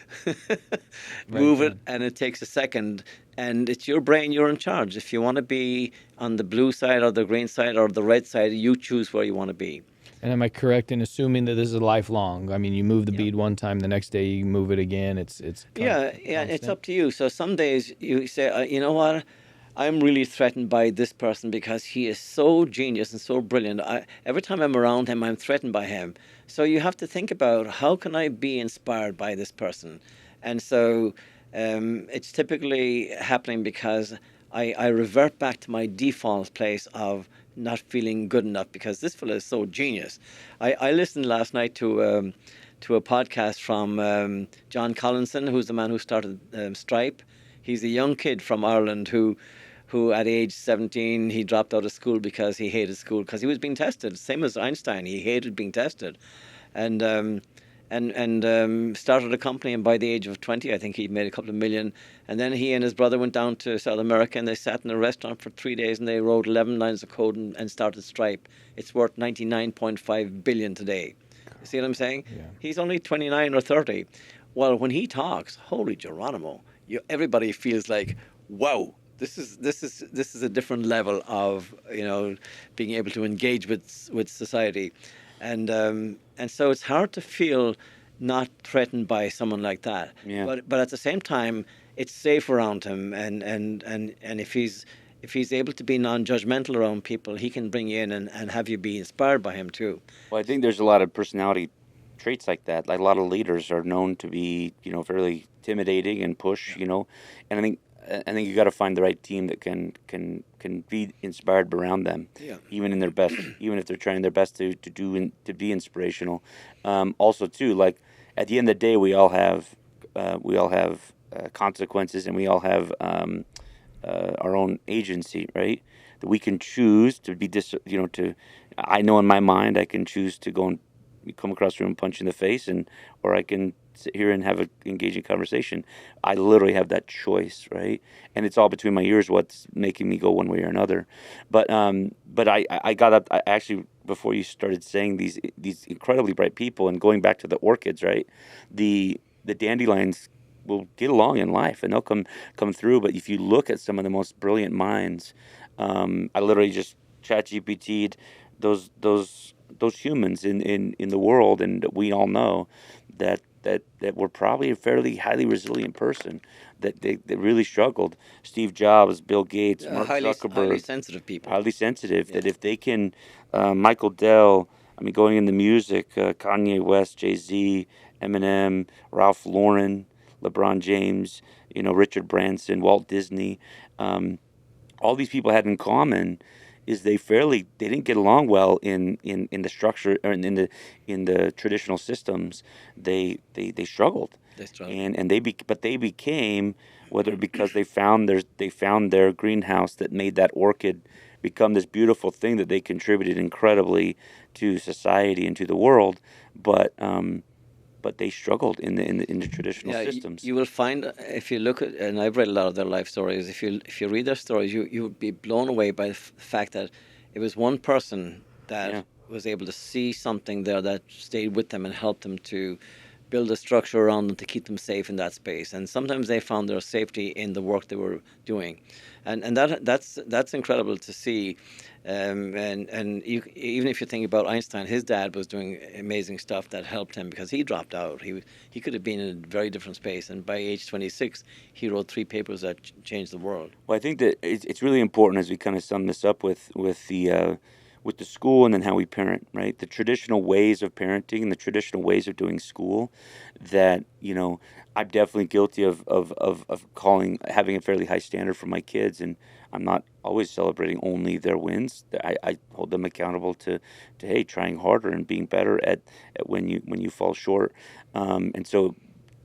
Move it, and it takes a second. And it's your brain, you're in charge. If you want to be on the blue side or the green side or the red side, you choose where you want to be. And am I correct in assuming that this is lifelong? I mean, you move the bead one time, the next day you move it again. It's Yeah, it's up to you. So some days you say, you know what, I'm really threatened by this person because he is so genius and so brilliant. Every time I'm around him, I'm threatened by him. So you have to think about, how can I be inspired by this person? And so it's typically happening because I revert back to my default place of not feeling good enough because this fellow is so genius. I listened last night to a podcast from John Collinson, who's the man who started Stripe. He's a young kid from Ireland who at age 17, he dropped out of school because he hated school, because he was being tested, same as Einstein. He hated being tested. And started a company, and by the age of 20, I think he made a couple of million. And then he and his brother went down to South America, and they sat in a restaurant for 3 days, and they wrote 11 lines of code and started Stripe. It's worth 99.5 billion today. You see what I'm saying? Yeah. He's only 29 or 30. Well, when he talks, holy Geronimo, everybody feels like, wow, this is a different level of being able to engage with society, and so it's hard to feel not threatened by someone like that. Yeah. But at the same time, it's safe around him, and if he's able to be non-judgmental around people, he can bring you in and have you be inspired by him too. Well, I think there's a lot of personality traits like that. Like, a lot of leaders are known to be, fairly intimidating and push, and I think you got to find the right team that can be inspired around them, Yeah. even in their best, even if they're trying their best to be inspirational. Also, too, like, at the end of the day, we all have consequences, and we all have our own agency, right? That we can choose to be I know in my mind I can choose to go and come across the room and punch you in the face, or I can sit here and have an engaging conversation. I literally have that choice, right? And it's all between my ears what's making me go one way or another. But I got up. I actually, before you started saying these incredibly bright people, and going back to the orchids, right? The dandelions will get along in life, and they'll come through. But if you look at some of the most brilliant minds, I literally just chat GPT'd those humans in the world, and we all know that were probably a fairly highly resilient person, that they really struggled. Steve Jobs, Bill Gates, Mark Zuckerberg, highly sensitive people. highly sensitive. Yeah. That if they can, Michael Dell, I mean, going in the music, Kanye West, Jay-Z, Eminem, Ralph Lauren, LeBron James, Richard Branson, Walt Disney, all these people had in common is they didn't get along well in the structure, or in the traditional systems. They struggled. They struggled. And but they became, whether because they found their greenhouse that made that orchid become this beautiful thing that they contributed incredibly to society and to the world, but they struggled in the traditional systems. You will find, if you look at, and I've read a lot of their life stories. If you read their stories, you would be blown away by the fact that it was one person that was able to see something there that stayed with them and helped them to build a structure around them to keep them safe in that space. And sometimes they found their safety in the work they were doing, and that's incredible to see. And even if you think about Einstein, his dad was doing amazing stuff that helped him because he dropped out. He could have been in a very different space, and by age 26, he wrote 3 papers that changed the world. Well, I think that it's really important as we kind of sum this up with the school and then how we parent, right? The traditional ways of parenting and the traditional ways of doing school that, I'm definitely guilty of having a fairly high standard for my kids. And I'm not always celebrating only their wins. I hold them accountable to, hey, trying harder and being better at when you fall short. And so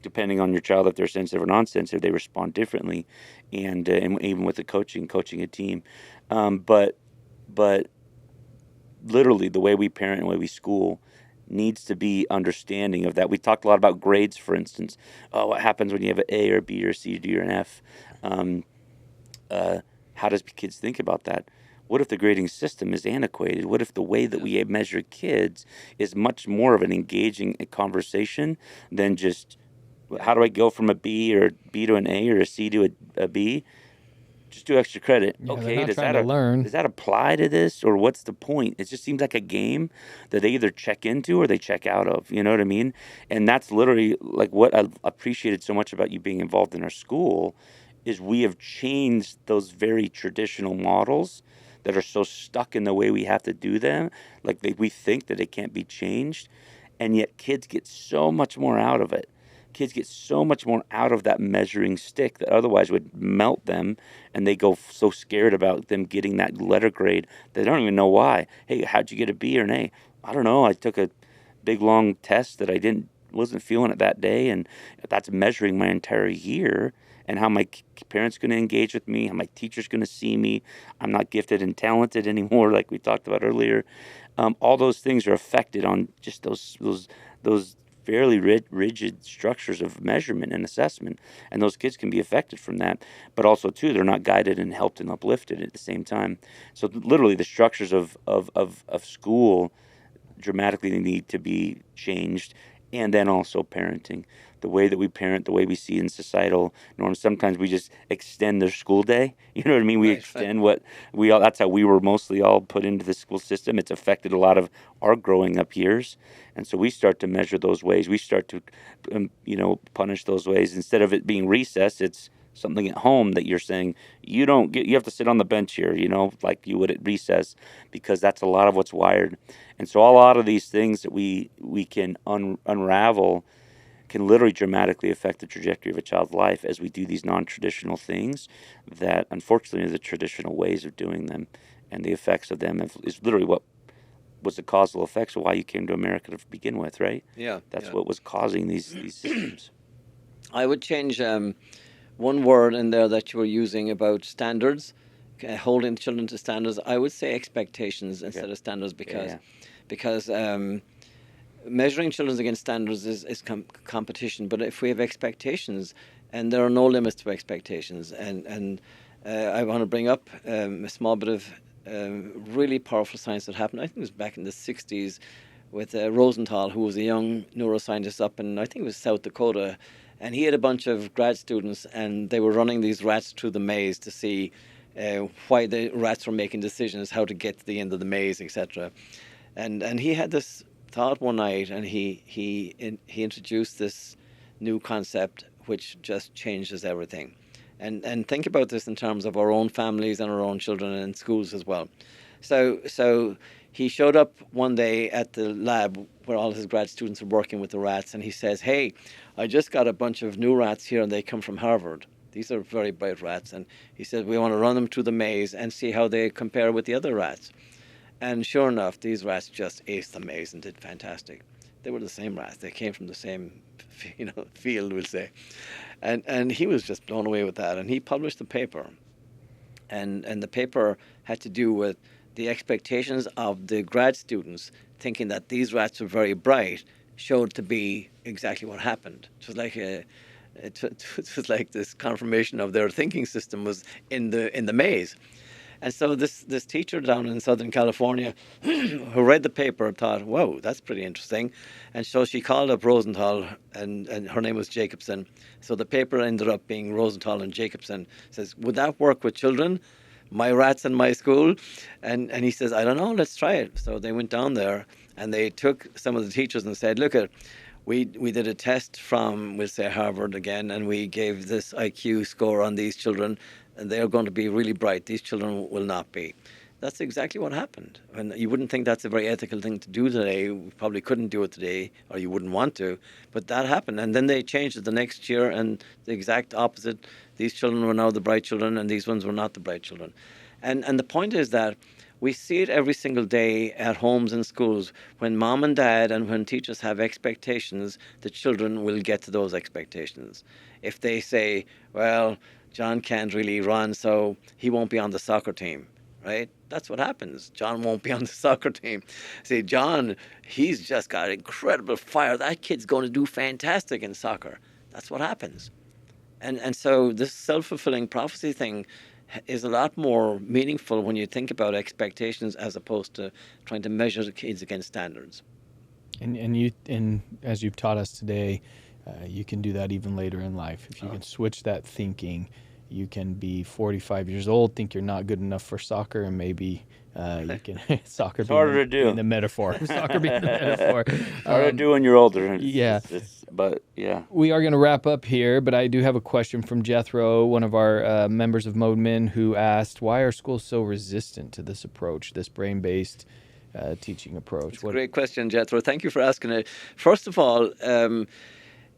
depending on your child, if they're sensitive or non-sensitive, they respond differently. And even with the coaching a team. But literally the way we parent and the way we school needs to be understanding of that. We talked a lot about grades, for instance. Oh, what happens when you have an A or a B or a C, D or an F? How does kids think about that? What if the grading system is antiquated? What if the way that we measure kids is much more of an engaging conversation than just how do I go from a B or B to an A or a C to a B? Just do extra credit. Yeah, Okay, learn. does that apply to this, or what's the point? It just seems like a game that they either check into or they check out of. You know what I mean? And that's literally like what I appreciated so much about you being involved in our school is we have changed those very traditional models that are so stuck in the way we have to do them. Like we think that it can't be changed, and yet kids get so much more out of it. Kids get so much more out of that measuring stick that otherwise would melt them, and they go so scared about them getting that letter grade they don't even know why. Hey, how'd you get a B or an A? I don't know. I took a big long test that I wasn't feeling it that day, and that's measuring my entire year and how my parents going to engage with me, how my teacher's going to see me. I'm not gifted and talented anymore, like we talked about earlier. All those things are affected on just those fairly rigid structures of measurement and assessment, and those kids can be affected from that. But also, too, they're not guided and helped and uplifted at the same time. So, literally, the structures of school dramatically need to be changed, and then also parenting. The way that we parent, the way we see in societal norms. Sometimes we just extend their school day. You know what I mean? We extend what we all. That's how we were mostly all put into the school system. It's affected a lot of our growing up years, and so we start to measure those ways. We start to, punish those ways. Instead of it being recess, it's something at home that you're saying you don't get. You have to sit on the bench here. Like you would at recess, because that's a lot of what's wired. And so a lot of these things that we can unravel can literally dramatically affect the trajectory of a child's life as we do these non-traditional things that unfortunately are the traditional ways of doing them, and the effects of them is literally what was the causal effects of why you came to America to begin with, right? Yeah, That's what was causing these systems. I would change one word in there that you were using about standards, holding children to standards. I would say expectations instead of standards because measuring children against standards is competition. But if we have expectations, and there are no limits to expectations, and I want to bring up a small bit of really powerful science that happened. I think it was back in the 60s with Rosenthal, who was a young neuroscientist up in, I think it was South Dakota. And he had a bunch of grad students, and they were running these rats through the maze to see why the rats were making decisions, how to get to the end of the maze, etc. And he had this thought one night, and he introduced this new concept which just changes everything. And think about this in terms of our own families and our own children and schools as well. So he showed up one day at the lab where all his grad students are working with the rats, and he says, "Hey, I just got a bunch of new rats here, and they come from Harvard. These are very bright rats." And he said, "We want to run them through the maze and see how they compare with the other rats." And sure enough, these rats just aced the maze and did fantastic. They were the same rats. They came from the same, field, we'll say. And he was just blown away with that. And he published a paper. And the paper had to do with the expectations of the grad students, thinking that these rats were very bright, showed to be exactly what happened. It was like it was like this confirmation of their thinking system was in the maze. And so this teacher down in Southern California who read the paper thought, whoa, that's pretty interesting. And so she called up Rosenthal, and her name was Jacobson. So the paper ended up being Rosenthal and Jacobson. Says, would that work with children? My rats in my school? And he says, I don't know, let's try it. So they went down there and they took some of the teachers and said, look, we did a test from, we'll say, Harvard again, and we gave this IQ score on these children, and they're going to be really bright. These children will not be. That's exactly what happened. And you wouldn't think that's a very ethical thing to do today. We probably couldn't do it today, or you wouldn't want to, but that happened. And then they changed it the next year, and the exact opposite. These children were now the bright children, and these ones were not the bright children. And the point is that we see it every single day at homes and schools. When mom and dad and when teachers have expectations, the children will get to those expectations. If they say, well, John can't really run, so he won't be on the soccer team, right? That's what happens. John won't be on the soccer team. Say, John, he's just got incredible fire. That kid's going to do fantastic in soccer. That's what happens. And so this self-fulfilling prophecy thing is a lot more meaningful when you think about expectations as opposed to trying to measure the kids against standards. And as you've taught us today, you can do that even later in life. If you can switch that thinking, you can be 45 years old, think you're not good enough for soccer, and maybe you can soccer being the metaphor. Soccer being the metaphor. Harder to do when you're older. Yeah. But yeah. We are going to wrap up here, but I do have a question from Jethro, one of our members of Modemen, who asked, why are schools so resistant to this approach, this brain-based teaching approach? It's a great question, Jethro. Thank you for asking it. First of all,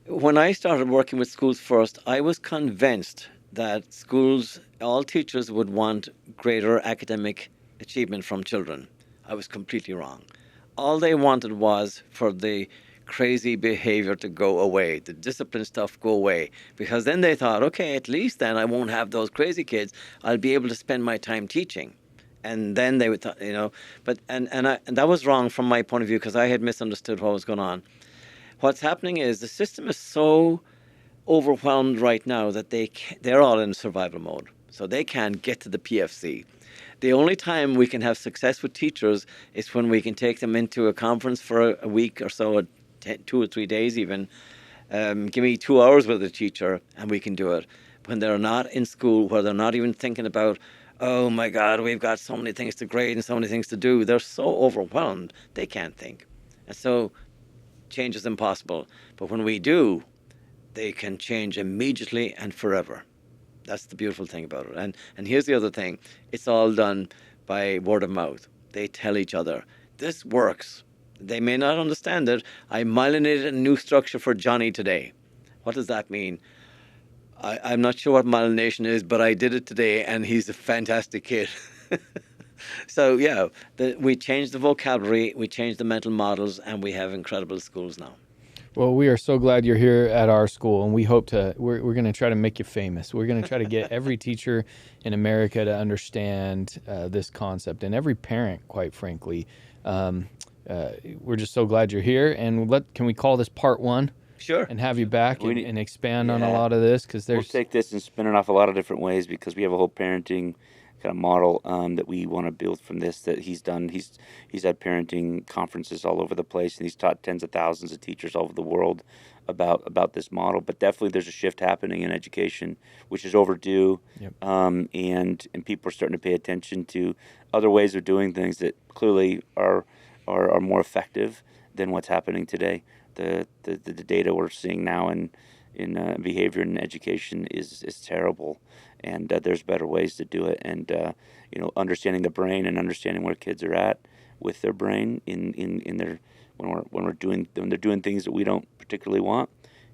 when I started working with schools first, I was convinced that schools, all teachers would want greater academic achievement from children. I was completely wrong. All they wanted was for the crazy behavior to go away, the discipline stuff go away, because then they thought, okay, at least then I won't have those crazy kids. I'll be able to spend my time teaching. And then they would, but and that was wrong from my point of view because I had misunderstood what was going on. What's happening is the system is so overwhelmed right now that they're all in survival mode, so they can't get to the PFC. The only time we can have success with teachers is when we can take them into a conference for a week or so, 2 or 3 days even. Give me 2 hours with a teacher and we can do it. When they're not in school, where they're not even thinking about, oh my God, we've got so many things to grade and so many things to do. They're so overwhelmed, they can't think. And so change is impossible. But when we do, they can change immediately and forever. That's the beautiful thing about it. And here's the other thing. It's all done by word of mouth. They tell each other, this works. They may not understand it. I myelinated a new structure for Johnny today. What does that mean? I'm not sure what myelination is, but I did it today, and he's a fantastic kid. So, yeah, we changed the vocabulary, we changed the mental models, and we have incredible schools now. Well, we are so glad you're here at our school, and we hope we're going to try to make you famous. We're going to try to get every teacher in America to understand this concept, and every parent, quite frankly. We're just so glad you're here, and can we call this part 1? Sure. And have you back and expand on a lot of this, because we'll take this and spin it off a lot of different ways, because we have a whole parenting kind of model that we want to build from this that he's done. He's had parenting conferences all over the place, and he's taught tens of thousands of teachers all over the world about this model. But definitely there's a shift happening in education, which is overdue. Yep. And people are starting to pay attention to other ways of doing things that clearly are more effective than what's happening today. The data we're seeing now in behavior and education is terrible, and there's better ways to do it. And understanding the brain and understanding where kids are at with their brain in their when they're doing things that we don't particularly want,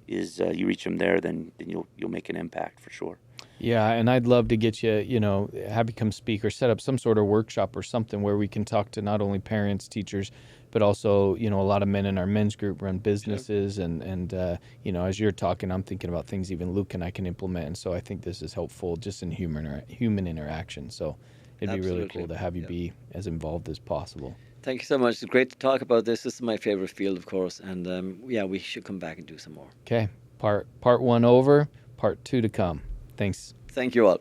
is you reach them there, then you'll make an impact for sure. Yeah, and I'd love to get you, have you come speak or set up some sort of workshop or something where we can talk to not only parents, teachers, but also, a lot of men in our men's group run businesses. Sure. And as you're talking, I'm thinking about things even Luke and I can implement. And so I think this is helpful just in human interaction. So it'd be really cool to have you be as involved as possible. Thank you so much. It's great to talk about this. This is my favorite field, of course. And we should come back and do some more. Okay. Part 1 over, part 2 to come. Thanks. Thank you all.